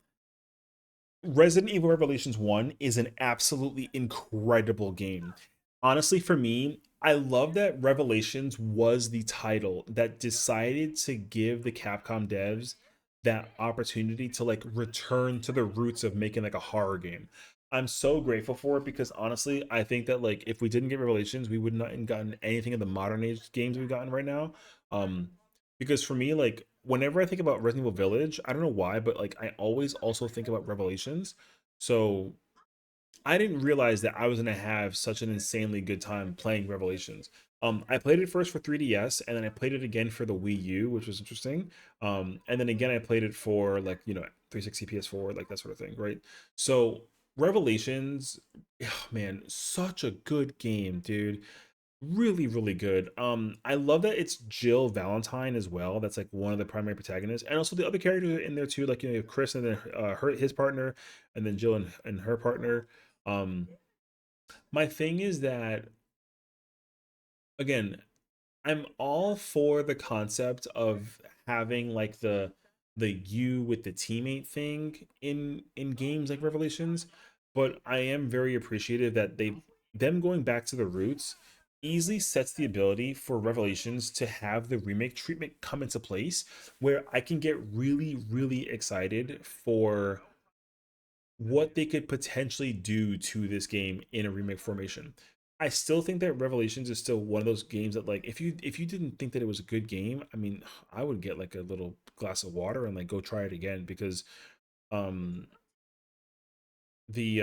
Resident Evil Revelations 1 is an absolutely incredible game. Honestly, for me, I love that Revelations was the title that decided to give the Capcom devs that opportunity to like return to the roots of making like a horror game. I'm so grateful for it because honestly, I think that like if we didn't get Revelations, we would not have gotten anything of the modern age games we've gotten right now. Um, because for me, like whenever I think about Resident Evil Village, I don't know why, but like I always also think about Revelations. So I didn't realize that I was gonna have such an insanely good time playing Revelations. I played it first for 3DS, and then I played it again for the Wii U, which was interesting. And then again, I played it for like 360 PS4, like that sort of thing, right? So Revelations, man, such a good game, dude. Really, really good. I love that it's Jill Valentine as well. That's like one of the primary protagonists, and also the other characters are in there too, like Chris and then his partner, and then Jill and her partner. Um, my thing is that again, I'm all for the concept of having like the you with the teammate thing in games like Revelations, but I am very appreciative that they them going back to the roots easily sets the ability for Revelations to have the remake treatment come into place where I can get really really excited for what they could potentially do to this game in a remake formation. I still think that Revelations is still one of those games that like if you didn't think that it was a good game, I mean, I would get like a little glass of water and like go try it again because um the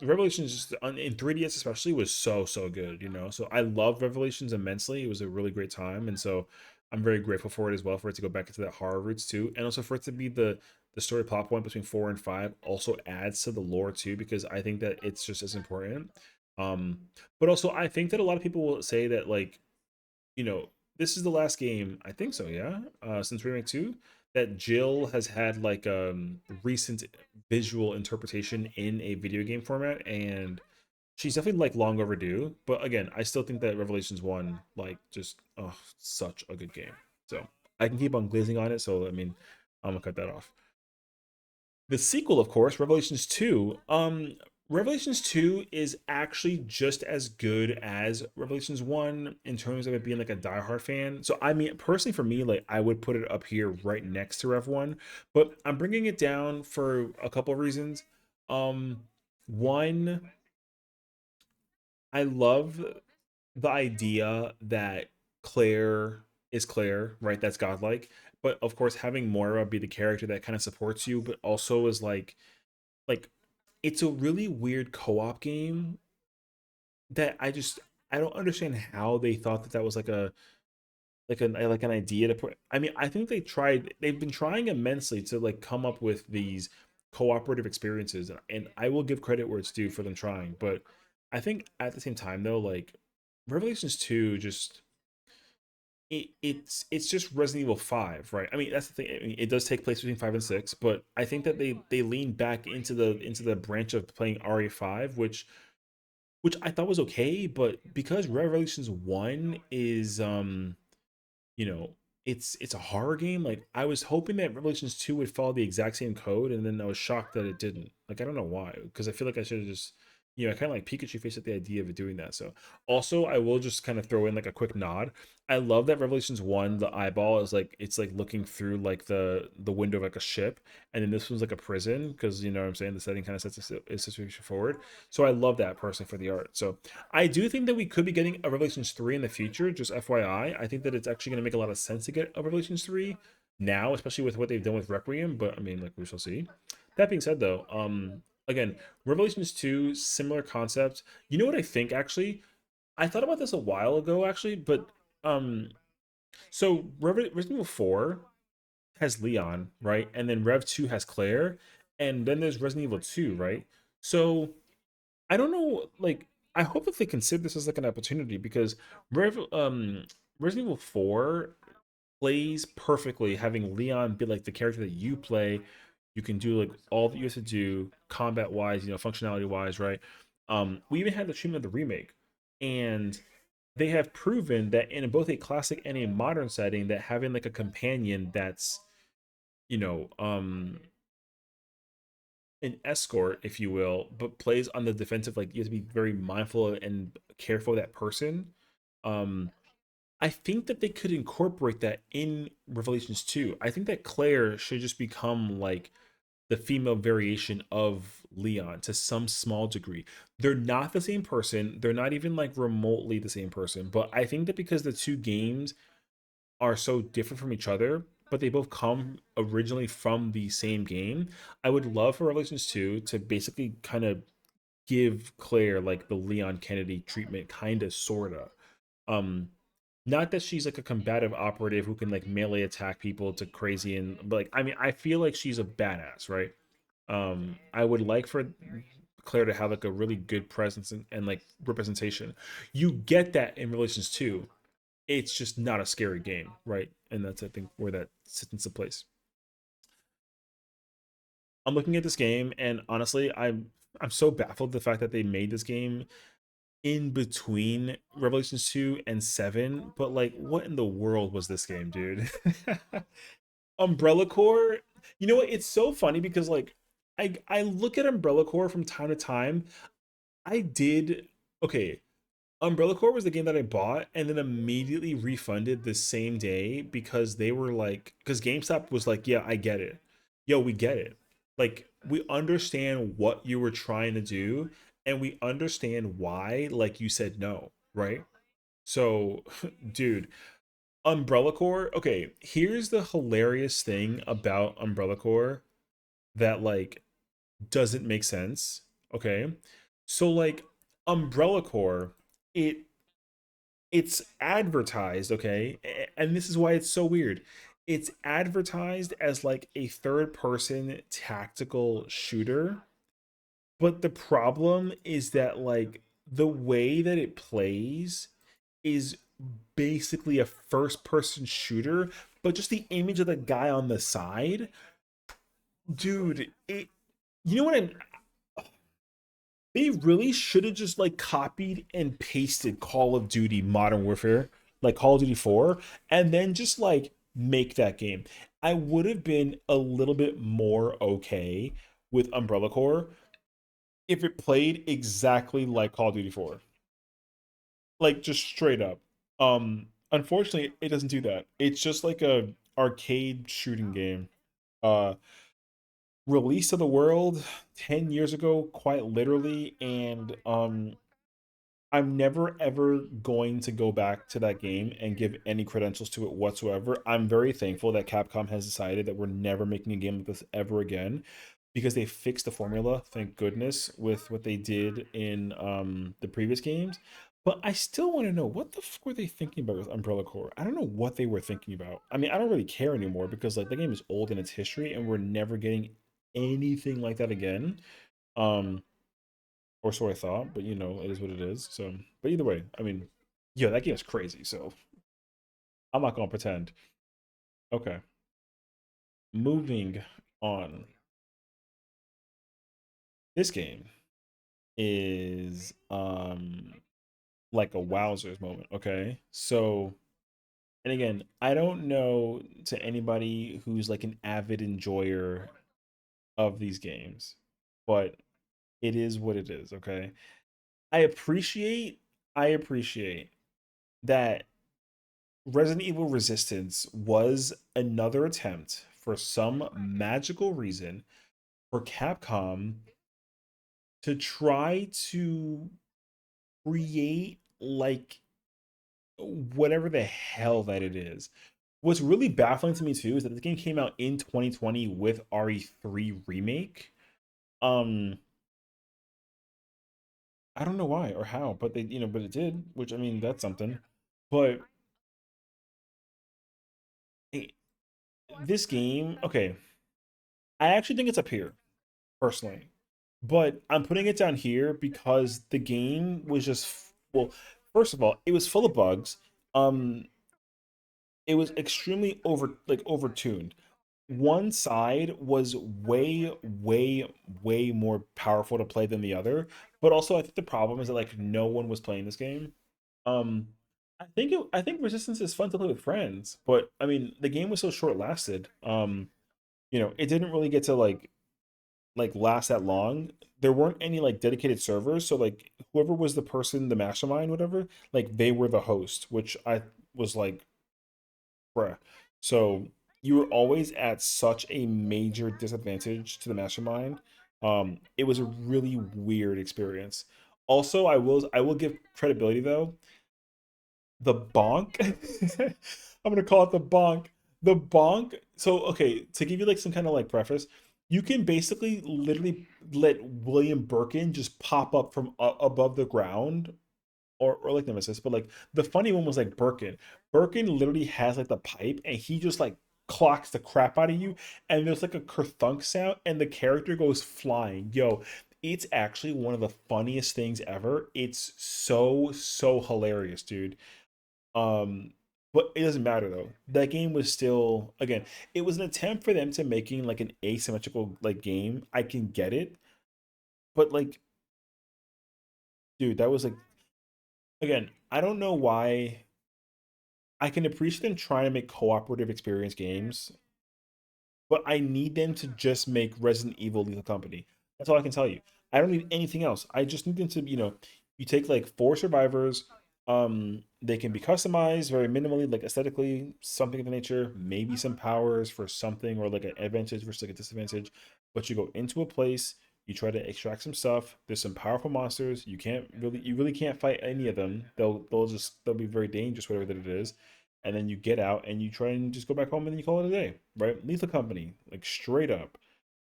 Revelations just in 3DS especially was so good, you know. So I love Revelations immensely. It was a really great time, and so I'm very grateful for it as well for it to go back into that horror roots too, and also for it to be the story plot point between 4 and 5 also adds to the lore too because I think that it's just as important. Um, but also I think that a lot of people will say that like this is the last game, I think so, yeah, since Remake 2, that Jill has had like recent visual interpretation in a video game format, and she's definitely like long overdue. But again, I still think that Revelations 1, like, just such a good game. So I can keep on glazing on it, so I mean, I'm gonna cut that off. The sequel, of course, Revelations 2. Revelations 2 is actually just as good as Revelations 1 in terms of it being like a diehard fan. So I mean, personally for me, like I would put it up here right next to Rev 1, but I'm bringing it down for a couple of reasons. Um One, I love the idea that Claire is Claire, right? That's godlike. But of course, having Moira be the character that kind of supports you, but also is like it's a really weird co-op game that I don't understand how they thought that that was like an idea to put. I mean, I think they've been trying immensely to like come up with these cooperative experiences, and I will give credit where it's due for them trying, but I think at the same time though, like Revelations 2 just it's just Resident Evil 5, right? I mean, that's the thing. I mean, it does take place between 5 and 6, but I think that they lean back into the branch of playing RE5, which I thought was okay, but because Revelations 1 is you know, it's a horror game. Like I was hoping that Revelations 2 would follow the exact same code, and then I was shocked that it didn't. Like I don't know why, because I feel like I should have just, I kind of like Pikachu face at the idea of it doing that. So also I will just kind of throw in like a quick nod. I love that Revelations 1, the eyeball is like it's like looking through like the window of like a ship, and then this one's like a prison because you know what I'm saying the setting kind of sets a situation forward. So I love that personally for the art. So I do think that we could be getting a Revelations 3 in the future, just FYI. I think that it's actually going to make a lot of sense to get a Revelations 3 now, especially with what they've done with Requiem, but I mean, like, we shall see. That being said, though, again, Revelations 2, similar concept. You know what I think, actually? I thought about this a while ago, actually, but, um, so Resident Evil 4 has Leon, right? And then Rev 2 has Claire, and then there's Resident Evil 2, right? So I don't know, like I hope that they consider this as like an opportunity because Resident Evil 4 plays perfectly having Leon be like the character that you play. You can do like all that you have to do combat wise, functionality wise, right? We even had the treatment of the remake, and they have proven that in both a classic and a modern setting, that having like a companion that's you know um an escort, if you will, but plays on the defensive, like you have to be very mindful and careful of that person. Um, I think that they could incorporate that in Revelations 2. I think that Claire should just become like the female variation of Leon to some small degree. They're not the same person. They're not even like remotely the same person. But I think that because the two games are so different from each other, but they both come originally from the same game, I would love for Revelations 2 to basically kind of give Claire like the Leon Kennedy treatment, kind of, sorta. Um, Not that she's like a combative operative who can like melee attack people to crazy and but like I mean I feel like she's a badass, right? I would like for Claire to have like a really good presence and like representation. You get that in Relations 2. It's just not a scary game, right? And that's I think where that sits into place. I'm looking at this game and honestly I'm so baffled the fact that they made this game in between Revelations 2 and 7, but like what in the world was this game, dude? Umbrella Corps, you know what? It's so funny because like I look at Umbrella Corps from time to time. I did okay. Umbrella Corps was the game that I bought and then immediately refunded the same day because they were like, because GameStop was like, yeah, I get it. Yo, we get it. Like, we understand what you were trying to do and we understand why, like, you said no, right? So, dude, Umbrella Corps, okay, here's the hilarious thing about Umbrella Corps that, like, doesn't make sense, okay? So, like, Umbrella Corps, it it's advertised, okay? And this is why it's so weird. It's advertised as like a third person tactical shooter, but the problem is that like the way that it plays is basically a first person shooter, but just the image of the guy on the side, dude, it you know what I they really should have just like copied and pasted Call of Duty Modern Warfare, like Call of Duty 4, and then just like make that game. I would have been a little bit more okay with Umbrella Corps if it played exactly like Call of Duty 4. Like just straight up. Unfortunately it doesn't do that. It's just like a arcade shooting game. Uh Released to the world 10 years ago quite literally, and I'm never ever going to go back to that game and give any credentials to it whatsoever. I'm very thankful that Capcom has decided that we're never making a game like this ever again because they fixed the formula, thank goodness, with what they did in the previous games. But I still want to know what the fuck were they thinking about with Umbrella Corps? I don't know what they were thinking about. I mean, I don't really care anymore because like the game is old in its history and we're never getting anything like that again. Um, or so I thought, but it is what it is. So, but either way, I mean, yeah, that game is crazy. So I'm not gonna pretend. Okay, moving on. This game is like a wowzers moment. Okay, so and again, I don't know to anybody who's like an avid enjoyer of these games, but it is what it is. Okay, I appreciate I appreciate that Resident Evil Resistance was another attempt for some magical reason for Capcom to try to create like whatever the hell that it is. What's really baffling to me too is that the game came out in 2020 with RE3 remake. Um I don't know why or how, but but it did, which I mean that's something. But eh, this game, okay, I actually think it's up here personally. But I'm putting it down here because the game was just well, first of all, it was full of bugs. Um, it was extremely overtuned. One side was way more powerful to play than the other, but also I think the problem is that like no one was playing this game. Um, I think Resistance is fun to play with friends, but I mean the game was so short lasted. It didn't really get to last that long. There weren't any like dedicated servers, so like whoever was the person, the mastermind, whatever, like they were the host, which I was like, bruh. So you were always at such a major disadvantage to the mastermind. It was a really weird experience. Also, I will give credibility though. The bonk. I'm gonna call it the bonk. The bonk. So okay, to give you like some kind of like preface, you can basically literally let William Birkin just pop up from above the ground, or like Nemesis, but like the funny one was like Birkin. Birkin literally has like the pipe, and he just like clocks the crap out of you, and there's like a kerthunk sound, and the character goes flying. Yo, it's actually one of the funniest things ever. It's so hilarious, dude. Um, but it doesn't matter though. That game was still again, it was an attempt for them to making like an asymmetrical like game. I can get it, but like, dude, that was like again, I don't know why. I can appreciate them trying to make cooperative experience games, but I need them to just make Resident Evil Lethal Company. That's all I can tell you. I don't need anything else. I just need them to, you take like four survivors. They can be customized very minimally, like aesthetically, something of the nature, maybe some powers for something or like an advantage versus like a disadvantage. But you go into a place, you try to extract some stuff. There's some powerful monsters. You really can't fight any of them. They'll be very dangerous, whatever that it is, and then you get out and you try and just go back home and then you call it a day, right? Lethal Company, like straight up.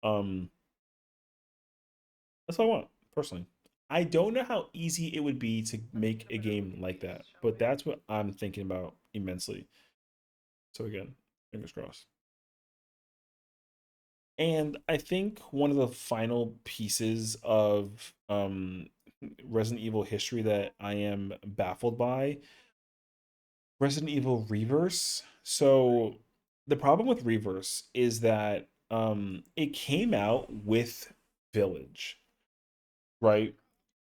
Um, that's all I want personally. I don't know how easy it would be to make a game like that, but that's what I'm thinking about immensely. So again, fingers crossed. And I think one of the final pieces of Resident Evil history that I am baffled by, Resident Evil Reverse. So the problem with Reverse is that it came out with Village, right?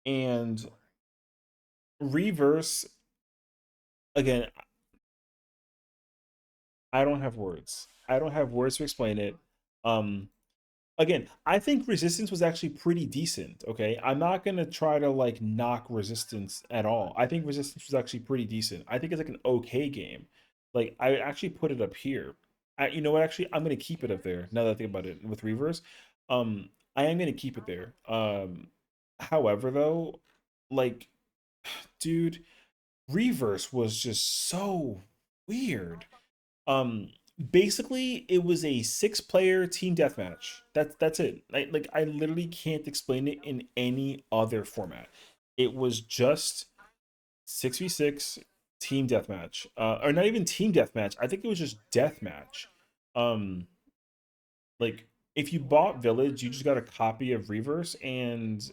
And Reverse again, I don't have words. I don't have words to explain it. Um Again, I think Resistance was actually pretty decent, okay? I'm not going to try to like knock Resistance at all. I think Resistance was actually pretty decent. I think it's like an okay game. Like I actually put it up here. You know what? Actually, I'm going to keep it up there. Now that I think about it, with Reverse, I am going to keep it there. However, though, like, dude, Reverse was just so weird. Um, Basically, it was a six-player team deathmatch. That's it. Like I literally can't explain it in any other format. It was just 6v6 team deathmatch. Or not even team deathmatch. I think it was just deathmatch. Um, like if you bought Village, you just got a copy of Reverse, and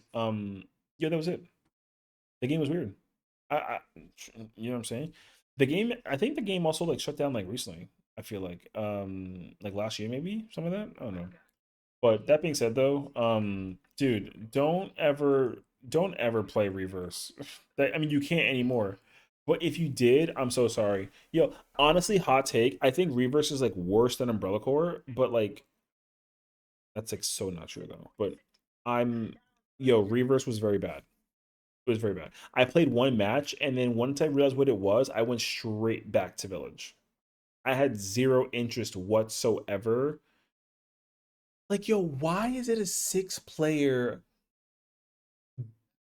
yeah, that was it. The game was weird. You know what I'm saying? I think the game also like shut down like recently. I feel like last year maybe some of that. I don't know. But that being said though, dude, don't ever play Reverse. I mean, you can't anymore. But if you did, I'm so sorry. Yo, honestly, hot take. I think Reverse is like worse than Umbrella Corps, but like that's like so not true though. But I'm yo, Reverse was very bad. It was very bad. I played one match, and then once I realized what it was, I went straight back to Village. I had zero interest whatsoever. Like, yo, why is it a six-player?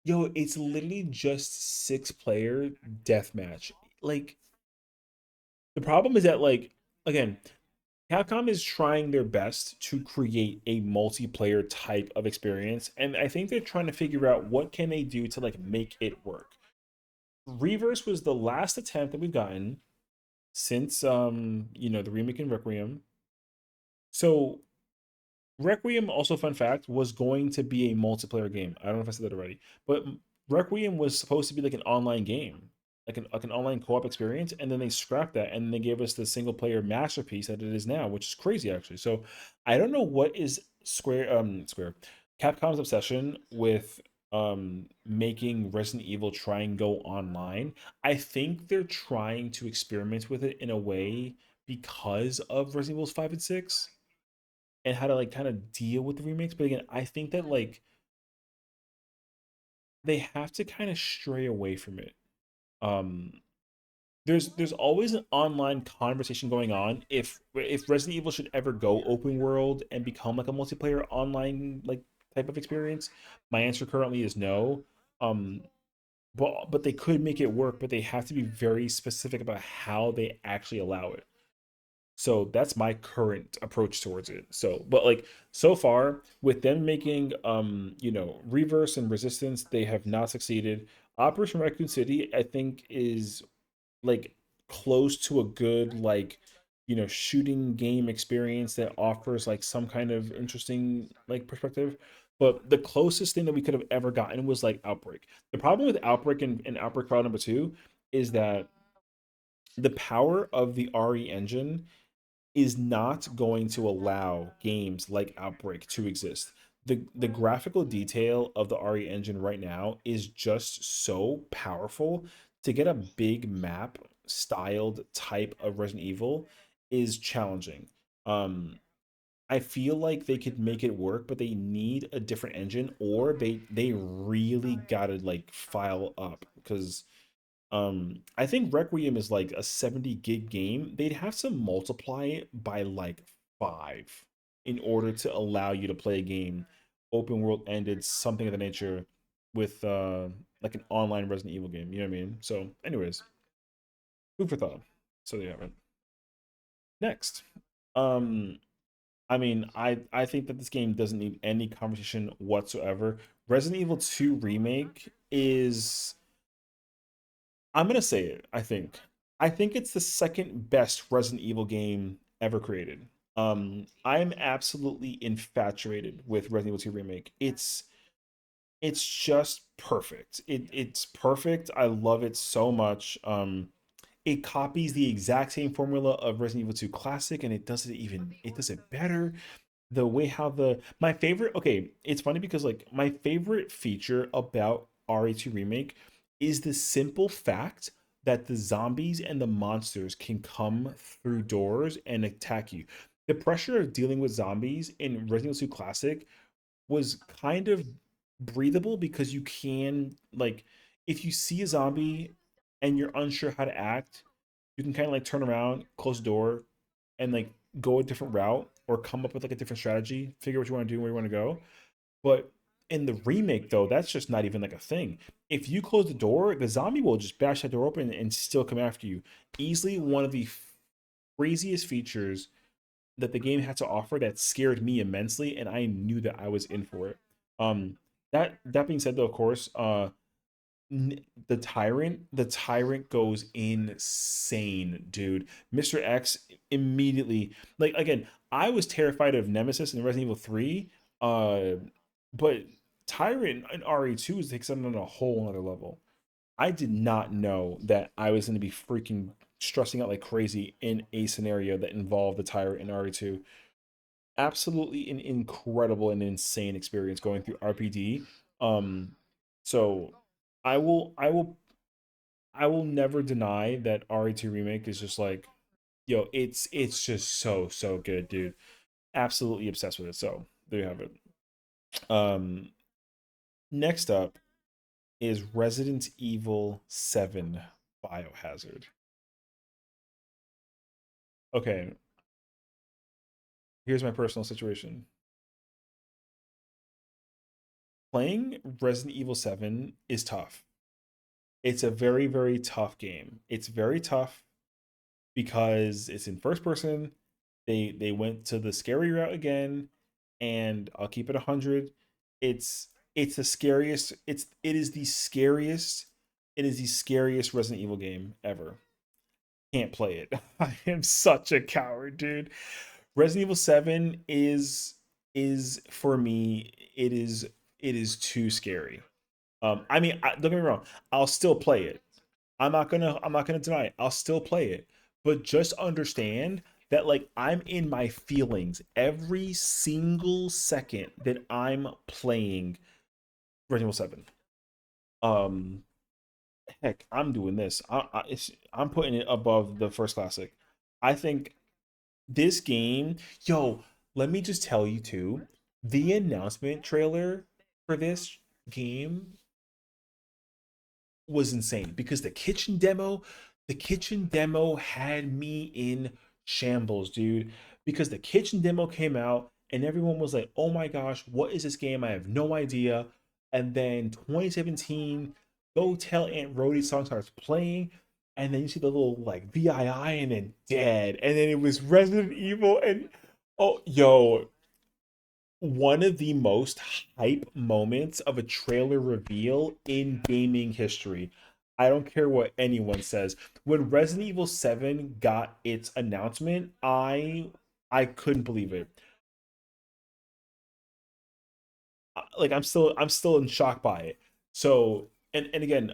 Yo, it's literally just six-player deathmatch. Like, the problem is that, like, again, Capcom is trying their best to create a multiplayer type of experience, and I think they're trying to figure out what can they do to like make it work. Reverse was the last attempt that we've gotten since the remake in Requiem. So Requiem, also fun fact, was going to be a multiplayer game. I don't know if I said that already, but Requiem was supposed to be like an online game, like an online co-op experience, and then they scrapped that and they gave us the single player masterpiece that it is now, which is crazy actually. So I don't know what is Square Capcom's obsession with making Resident Evil try and go online. I think they're trying to experiment with it in a way because of Resident Evil 5 and 6 and how to like kind of deal with the remakes. But again, I think that like they have to kind of stray away from it. Um there's always an online conversation going on if Resident Evil should ever go open world and become like a multiplayer online like type of experience. My answer currently is no. Um but they could make it work, but they have to be very specific about how they actually allow it. So that's my current approach towards it. So, but like so far with them making Reverse and Resistance, they have not succeeded. Operation Raccoon City, I think, is like close to a good like shooting game experience that offers like some kind of interesting like perspective. But the closest thing that we could have ever gotten was like Outbreak. The problem with Outbreak and Outbreak File number two is that the power of the RE engine is not going to allow games like Outbreak to exist. The graphical detail of the RE engine right now is just so powerful. To get a big map styled type of Resident Evil is challenging. Um I feel like they could make it work, but they need a different engine, or they really gotta like file up because I think Requiem is like a 70 gig game. They'd have to multiply it by like 5 in order to allow you to play a game open world ended, something of the nature, with like an online Resident Evil game. You know what I mean? So, anyways, food for thought. So there you have it. Next. Um I mean, I think that this game doesn't need any conversation whatsoever. Resident Evil 2 remake is, I'm gonna say it. I think it's the second best Resident Evil game ever created. I'm absolutely infatuated with Resident Evil 2 remake. It's just perfect. It's perfect. I love it so much. It copies the exact same formula of Resident Evil 2 Classic, and it does it better. The way how the my favorite, okay, it's funny because like my favorite feature about RE2 remake is the simple fact that the zombies and the monsters can come through doors and attack you. The pressure of dealing with zombies in Resident Evil 2 Classic was kind of breathable because you can like, if you see a zombie and you're unsure how to act, you can kind of like turn around, close the door, and like go a different route or come up with like a different strategy, figure what you want to do, where you want to go. But in the remake, though, that's just not even like a thing. If you close the door, the zombie will just bash that door open and still come after you. Easily one of the craziest features that the game had to offer that scared me immensely, and I knew that I was in for it. Um, that being said, though, of course, the tyrant goes insane, dude. Mr. X immediately, like, again, I was terrified of Nemesis in Resident Evil 3, uh but Tyrant in RE2 takes it on a whole other level. I did not know that I was going to be freaking stressing out like crazy in a scenario that involved the Tyrant in RE2. Absolutely an incredible and insane experience going through RPD. So I will never deny that RE2 remake is just like, yo, it's just so good, dude. Absolutely obsessed with it. So there you have it. Um Next up is Resident Evil 7 Biohazard. Okay, here's my personal situation. Playing Resident Evil 7 is tough. It's a very, very tough game. It's very tough because it's in first person. They went to the scary route again, and I'll keep it 100. It's the scariest. It is the scariest. It is the scariest Resident Evil game ever. Can't play it. I am such a coward, dude. Resident Evil 7 is. is for me, it is too scary. I mean, don't get me wrong, I'll still play it. I'm not gonna deny it. I'll still play it. But just understand that like I'm in my feelings every single second that I'm playing Resident Evil 7. Um Heck, I'm doing this. I'm putting it above the first classic. I think this game, yo, let me just tell you too, the announcement trailer for this game was insane because the kitchen demo had me in shambles, dude. Because the kitchen demo came out and everyone was like, "Oh my gosh, what is this game? I have no idea." And then 2017, Go Tell Aunt Rhodey song starts playing, and then you see the little like VII and then dead, and then it was Resident Evil, and oh, yo, one of the most hype moments of a trailer reveal in gaming history. I don't care what anyone says. When Resident Evil 7 got its announcement, I couldn't believe it. Like I'm still in shock by it. So, and again,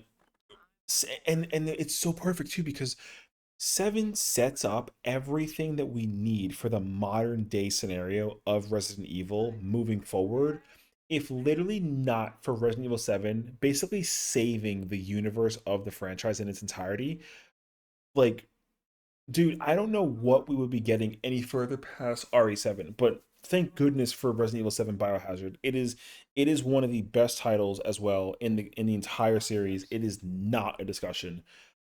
and it's so perfect too because 7 sets up everything that we need for the modern day scenario of Resident Evil moving forward. If literally not for Resident Evil 7 basically saving the universe of the franchise in its entirety, like, dude, I don't know what we would be getting any further past RE7, but thank goodness for Resident Evil 7 Biohazard. It is one of the best titles as well in the entire series. It is not a discussion.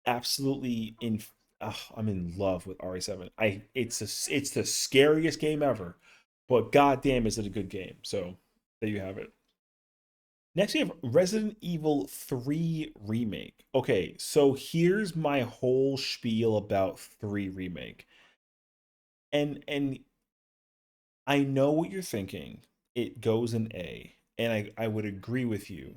Absolutely in I'm in love with RE7. It's the scariest game ever, but goddamn is it a good game. So there you have it. Next we have Resident Evil 3 Remake. Okay, so here's my whole spiel about 3 Remake. And I know what you're thinking. It goes in A, and I would agree with you.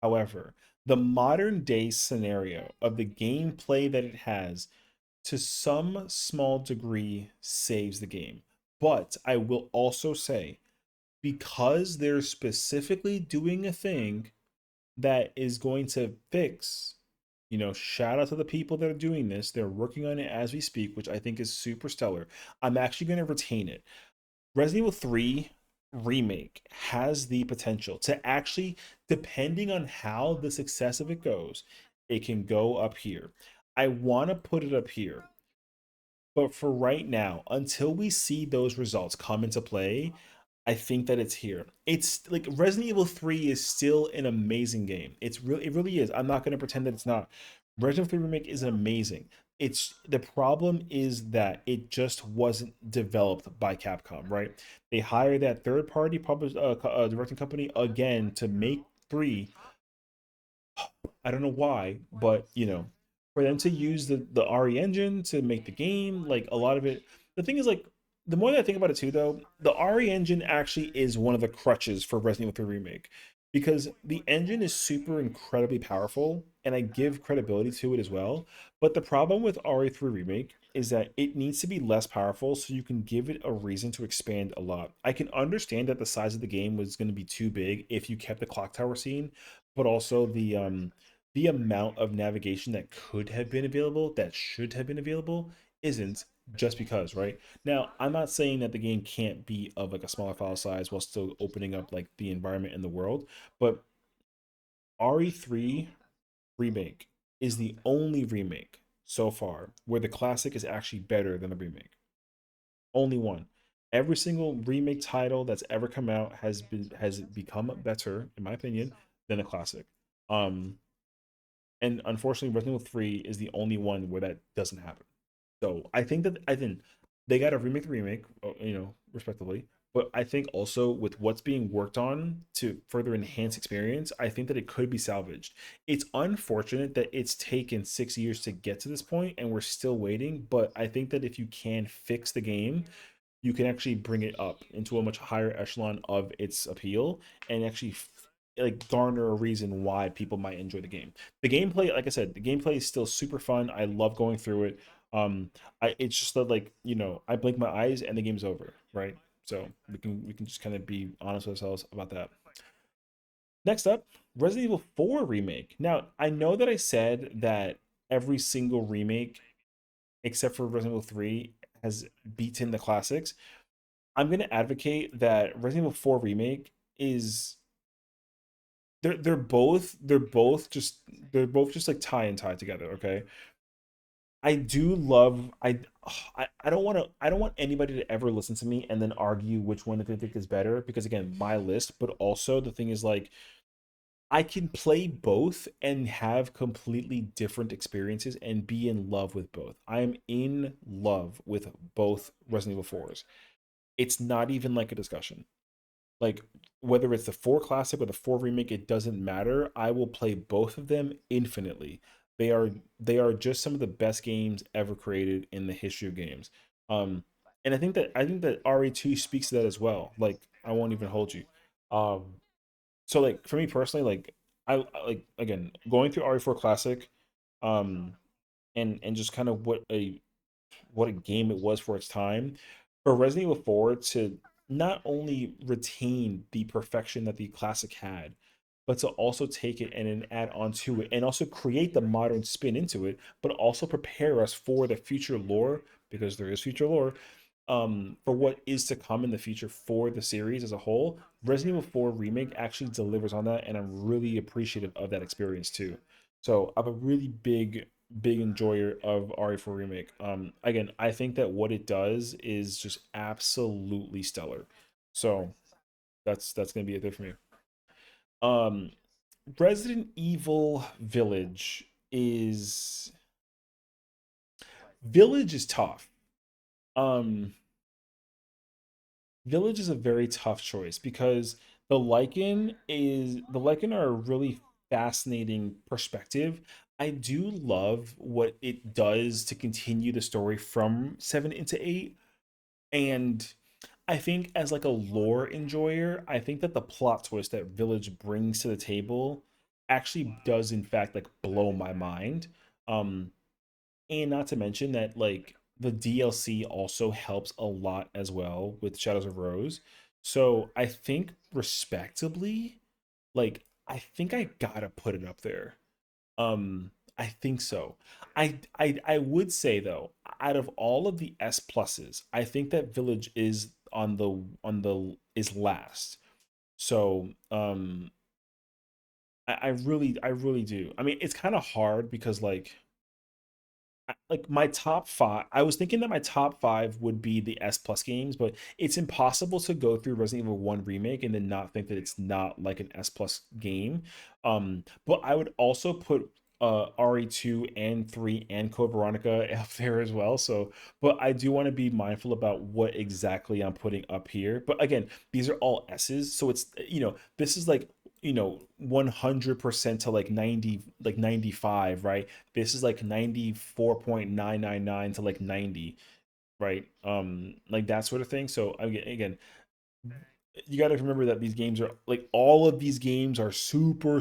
However, the modern day scenario of the gameplay that it has to some small degree saves the game. But I will also say, because they're specifically doing a thing that is going to fix, shout out to the people that are doing this. They're working on it as we speak, which I think is super stellar. I'm actually going to retain it. Resident Evil 3 Remake has the potential to actually, depending on how the success of it goes, it can go up here. I want to put it up here, but for right now, until we see those results come into play, I think that it's here. It's like Resident Evil 3 is still an amazing game. It really is. I'm not going to pretend that it's not. Resident Evil 3 Remake is amazing. It's the problem is that it just wasn't developed by Capcom, right? They hired that third party directing company again to make 3. I don't know why, but for them to use the RE engine to make the game, like a lot of it. The thing is, like, the more that I think about it too, though, the RE engine actually is one of the crutches for Resident Evil 3 Remake because the engine is super incredibly powerful, and I give credibility to it as well. But the problem with RE3 Remake is that it needs to be less powerful so you can give it a reason to expand a lot. I can understand that the size of the game was going to be too big if you kept the clock tower scene, but also the amount of navigation that could have been available, that should have been available, isn't, just because, right? Now, I'm not saying that the game can't be of like a smaller file size while still opening up like the environment and the world, but RE3 Remake is the only remake so far where the classic is actually better than the remake. Only one. Every single remake title that's ever come out has become better, in my opinion, than a classic. Um, and unfortunately, Resident Evil 3 is the only one where that doesn't happen. So I think they got to remake the remake, respectively. But I think also with what's being worked on to further enhance experience, I think that it could be salvaged. It's unfortunate that it's taken 6 years to get to this point and we're still waiting. But I think that if you can fix the game, you can actually bring it up into a much higher echelon of its appeal and actually like garner a reason why people might enjoy the game. The gameplay, like I said, the gameplay is still super fun. I love going through it. Um, it's just that, like, I blink my eyes and the game's over, right? So we can just kind of be honest with ourselves about that. Next up, Resident Evil 4 remake. Now, I know that I said that every single remake except for Resident Evil 3 has beaten the classics. I'm going to advocate that Resident Evil 4 remake is they're both just like tie and tie together, okay? I do love I don't want to I don't want anybody to ever listen to me and then argue which one they think is better because again, my list, but also the thing is like I can play both and have completely different experiences and be in love with both. I am in love with both Resident Evil 4s. It's not even like a discussion. Like whether it's the 4 classic or the 4 remake, it doesn't matter. I will play both of them infinitely. They are they are just some of the best games ever created in the history of games. Um and I think that RE2 speaks to that as well. Like I won't even hold you. So like for me personally, like like again going through RE4 Classic, um, and just kind of what a game it was for its time. For Resident Evil 4 to not only retain the perfection that the classic had, but to also take it and then add on to it and also create the modern spin into it, but also prepare us for the future lore, because there is future lore, for what is to come in the future for the series as a whole. Resident Evil 4 remake actually delivers on that, and I'm really appreciative of that experience too. So I'm a really big enjoyer of RE4 remake. Again, I think that what it does is just absolutely stellar. So that's gonna be it there for me. Um, Resident Evil Village is tough. Um, Village is a very tough choice because the Lycan are a really fascinating perspective. I do love what it does to continue the story from 7 into 8, and I think as like a lore enjoyer, I think that the plot twist that Village brings to the table actually does in fact like blow my mind. Um and not to mention that like the DLC also helps a lot as well with Shadows of Rose. So I think respectably, like I think I gotta put it up there. I think so. I would say though, out of all of the S pluses, I think that Village is on the is last. So I really do. I mean, it's kind of hard because like my top five, I was thinking that my top five would be the S plus games, but it's impossible to go through Resident Evil 1 remake and then not think that it's not like an S plus game. But I would also put RE2 and 3 and Code Veronica up there as well. So, but I do want to be mindful about what exactly I'm putting up here. But again, these are all S's, so it's this is like 100% to like 90, like 95, right? This is like 94.999 to like 90, right? Like that sort of thing. So again, you got to remember that these games are like all of these games are super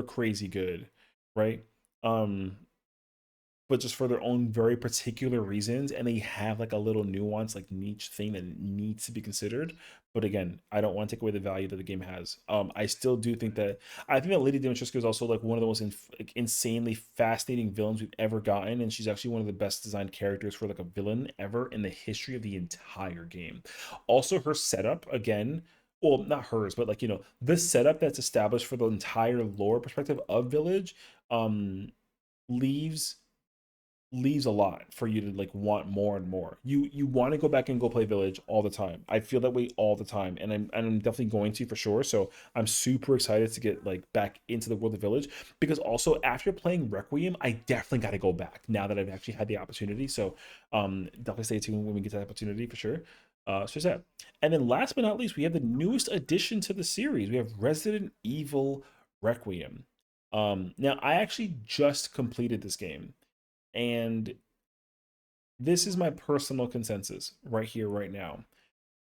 crazy good, right? um but just for their own very particular reasons, and they have like a little nuance like niche thing that needs to be considered. But again, I don't want to take away the value that the game has. I still do think that I think that Lady Dimitrescu is also like one of the most like, insanely fascinating villains we've ever gotten, and she's actually one of the best designed characters for like a villain ever in the history of the entire game. Also her setup again, well, not hers, but like the setup that's established for the entire lore perspective of Village um leaves a lot for you to like want more and more. You want to go back and go play Village all the time. I feel that way all the time, and I'm definitely going to for sure. So I'm super excited to get like back into the world of Village, because also after playing Requiem, I definitely got to go back now that I've actually had the opportunity. So definitely stay tuned when we get that opportunity for sure. So that. And then last but not least, we have the newest addition to the series. We have Resident Evil Requiem. Now I actually just completed this game, and this is my personal consensus right here, right now.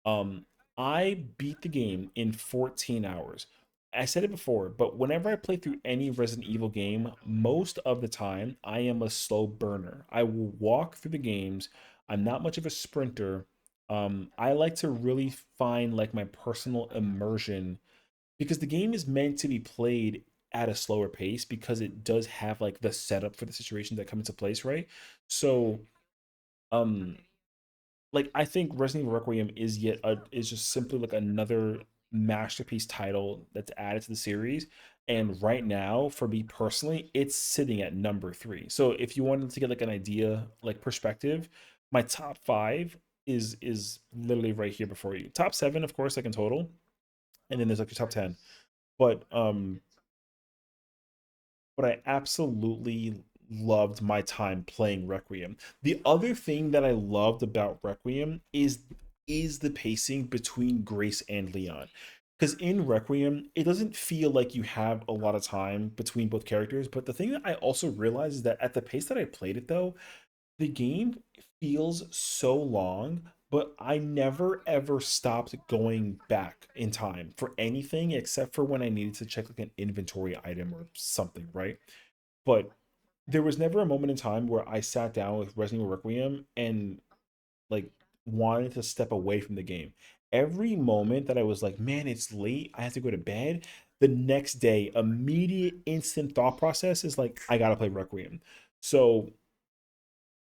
Um, I beat the game in 14 hours. I said it before, but whenever I play through any Resident Evil game, most of the time I am a slow burner. I will walk through the games. I'm not much of a sprinter. I like to really find like my personal immersion because the game is meant to be played at a slower pace because it does have like the setup for the situations that come into place, right? So, um, like I think Resident Evil Requiem is just simply like another masterpiece title that's added to the series. And right now, for me personally, it's sitting at number three. So if you wanted to get like an idea, like perspective, my top five is literally right here before you. Top seven, of course, like in total, and then there's like your top 10. But I absolutely loved my time playing Requiem. The other thing that I loved about Requiem is the pacing between Grace and Leon. Because in Requiem, it doesn't feel like you have a lot of time between both characters. But the thing that I also realized is that at the pace that I played it, though, the game feels so long, but I never ever stopped going back in time for anything except for when I needed to check like an inventory item or something, right? But there was never a moment in time where I sat down with Resident Evil Requiem and like wanted to step away from the game. Every moment that I was like, man, it's late, I have to go to bed. The next day, immediate instant thought process is like, I gotta play Requiem. So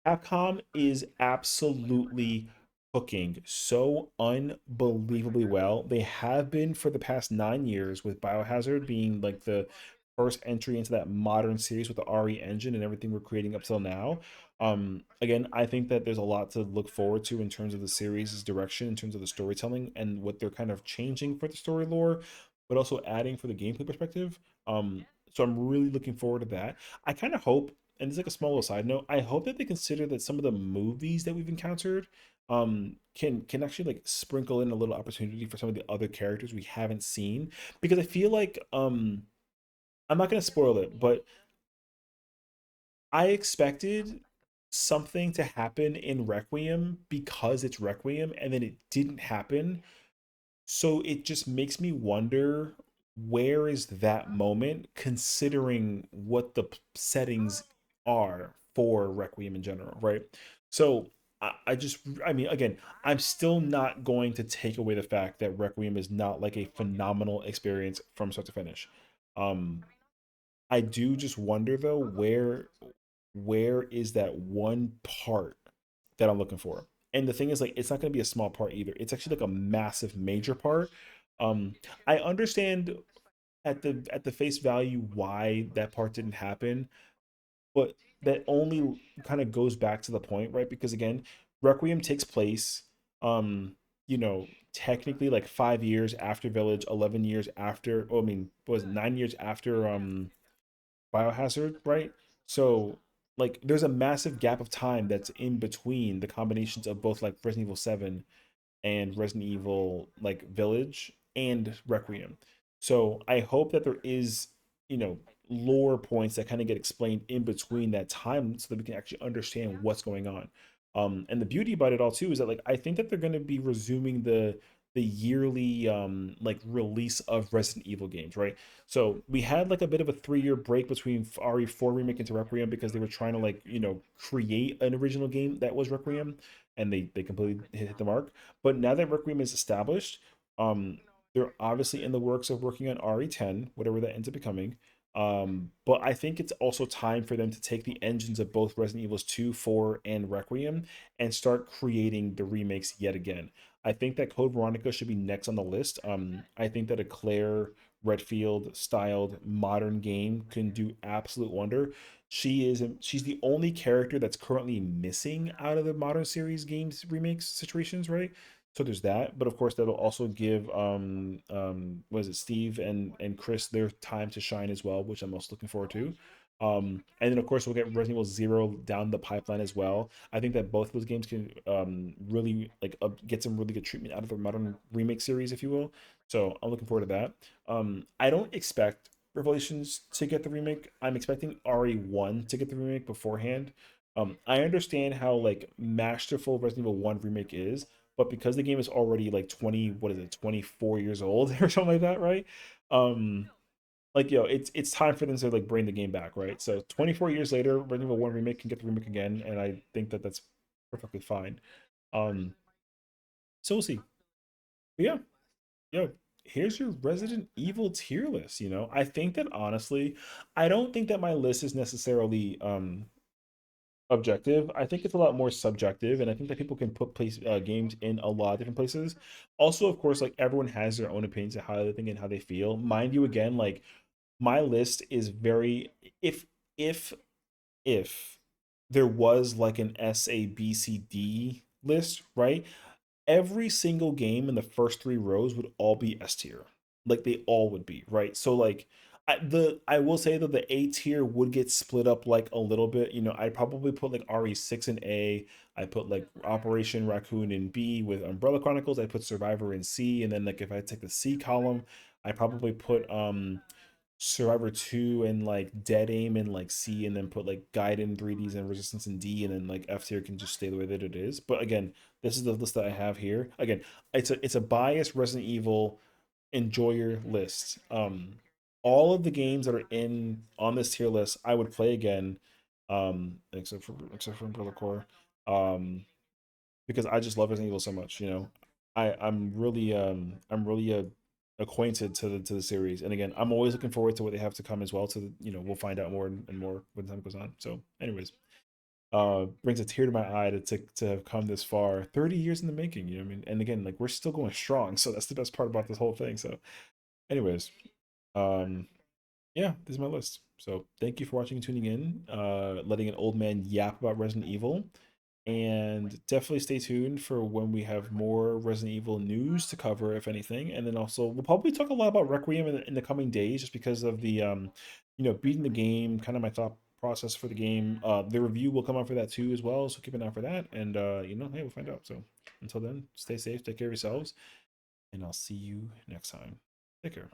Capcom is absolutely cooking so unbelievably well. They have been for the past 9 years, with Biohazard being like the first entry into that modern series with the RE engine and everything we're creating up till now. Again, I think that there's a lot to look forward to in terms of the series' direction, in terms of the storytelling and what they're kind of changing for the story lore, but also adding for the gameplay perspective. So I'm really looking forward to that. I kind of hope, and it's like a small little side note, I hope that they consider that some of the movies that we've encountered can actually like sprinkle in a little opportunity for some of the other characters we haven't seen, because I feel like I'm not going to spoil it, but I expected something to happen in Requiem because it's Requiem, and then it didn't happen. So it just makes me wonder, where is that moment considering what the settings are for Requiem in general, right? So I mean, again, I'm still not going to take away the fact that Requiem is not like a phenomenal experience from start to finish. Um, I do just wonder though, where is that one part that I'm looking for? And the thing is, like, it's not going to be a small part either. It's actually like a massive major part. Um, I understand at the face value why that part didn't happen, but that only kind of goes back to the point, right? Because again, Requiem takes place, um, technically like 5 years after Village, 11 years after. Oh, I mean, what was it, 9 years after Biohazard, right? So like there's a massive gap of time that's in between the combinations of both like Resident Evil 7 and Resident Evil like Village and Requiem. So I hope that there is, you know, lore points that kind of get explained in between that time so that we can actually understand what's going on. And the beauty about it all too is that like I think that they're going to be resuming the yearly like release of Resident Evil games, right? So we had like a bit of a 3 year break between RE4 remake into Requiem because they were trying to like, create an original game that was Requiem, and they completely hit the mark. But now that Requiem is established, um, they're obviously in the works of working on RE10, whatever that ends up becoming. But I think it's also time for them to take the engines of both Resident Evils 2, 4, and Requiem and start creating the remakes yet again. I think that Code Veronica should be next on the list. I think that a Claire Redfield styled modern game can do absolute wonder. She's the only character that's currently missing out of the modern series games remakes situations, right? So there's that, but of course that'll also give was it Steve and Chris their time to shine as well, which I'm most looking forward to. And then of course we'll get Resident Evil Zero down the pipeline as well. I think that both of those games can really like get some really good treatment out of the modern remake series, if you will. So I'm looking forward to that. I don't expect Revelations to get the remake. I'm expecting RE1 to get the remake beforehand. I understand how like masterful Resident Evil 1 remake is, but because the game is already like 20, what is it, 24 years old or something like that, right? Um, like it's time for them to like bring the game back, right? So 24 years later, Resident Evil 1 remake can get the remake again, and I think that that's perfectly fine. Um, So we'll see. But yeah, yo, here's your Resident Evil tier list. I think that honestly, I don't think that my list is necessarily objective. I think it's a lot more subjective, and I think that people can put games in a lot of different places. Also, of course, like everyone has their own opinions of how they think and how they feel. Mind you, again, like my list is very if if if there was like an SABCD list, right? Every single game in the first three rows would all be S tier. Like they all would be, right? So like I will say that the A tier would get split up like a little bit. I'd probably put like RE6 in A. I put like Operation Raccoon in B with Umbrella Chronicles. I put Survivor in C, and then like if I take the C column, I probably put Survivor 2 and like Dead Aim in like C, and then put like Gaiden 3Ds and Resistance in D, and then like F tier can just stay the way that it is. But again, this is the list that I have here. Again, it's a biased Resident Evil enjoyer list. All of the games that are in on this tier list, I would play again, except for Umbrella Core, because I just love Resident Evil so much. I'm really acquainted to the series, and again, I'm always looking forward to what they have to come as well. We'll find out more and more when time goes on. So, anyways, brings a tear to my eye to have come this far, 30 years in the making. You know what I mean? And again, like we're still going strong, so that's the best part about this whole thing. So, anyways, um, yeah, this is my list. So thank you for watching and tuning in, letting an old man yap about Resident Evil. And definitely stay tuned for when we have more Resident Evil news to cover, if anything. And then also we'll probably talk a lot about Requiem in the coming days, just because of the beating the game, kind of my thought process for the game. The review will come out for that too as well, so keep an eye out for that. And hey, we'll find out. So until then, stay safe, take care of yourselves, and I'll see you next time. Take care.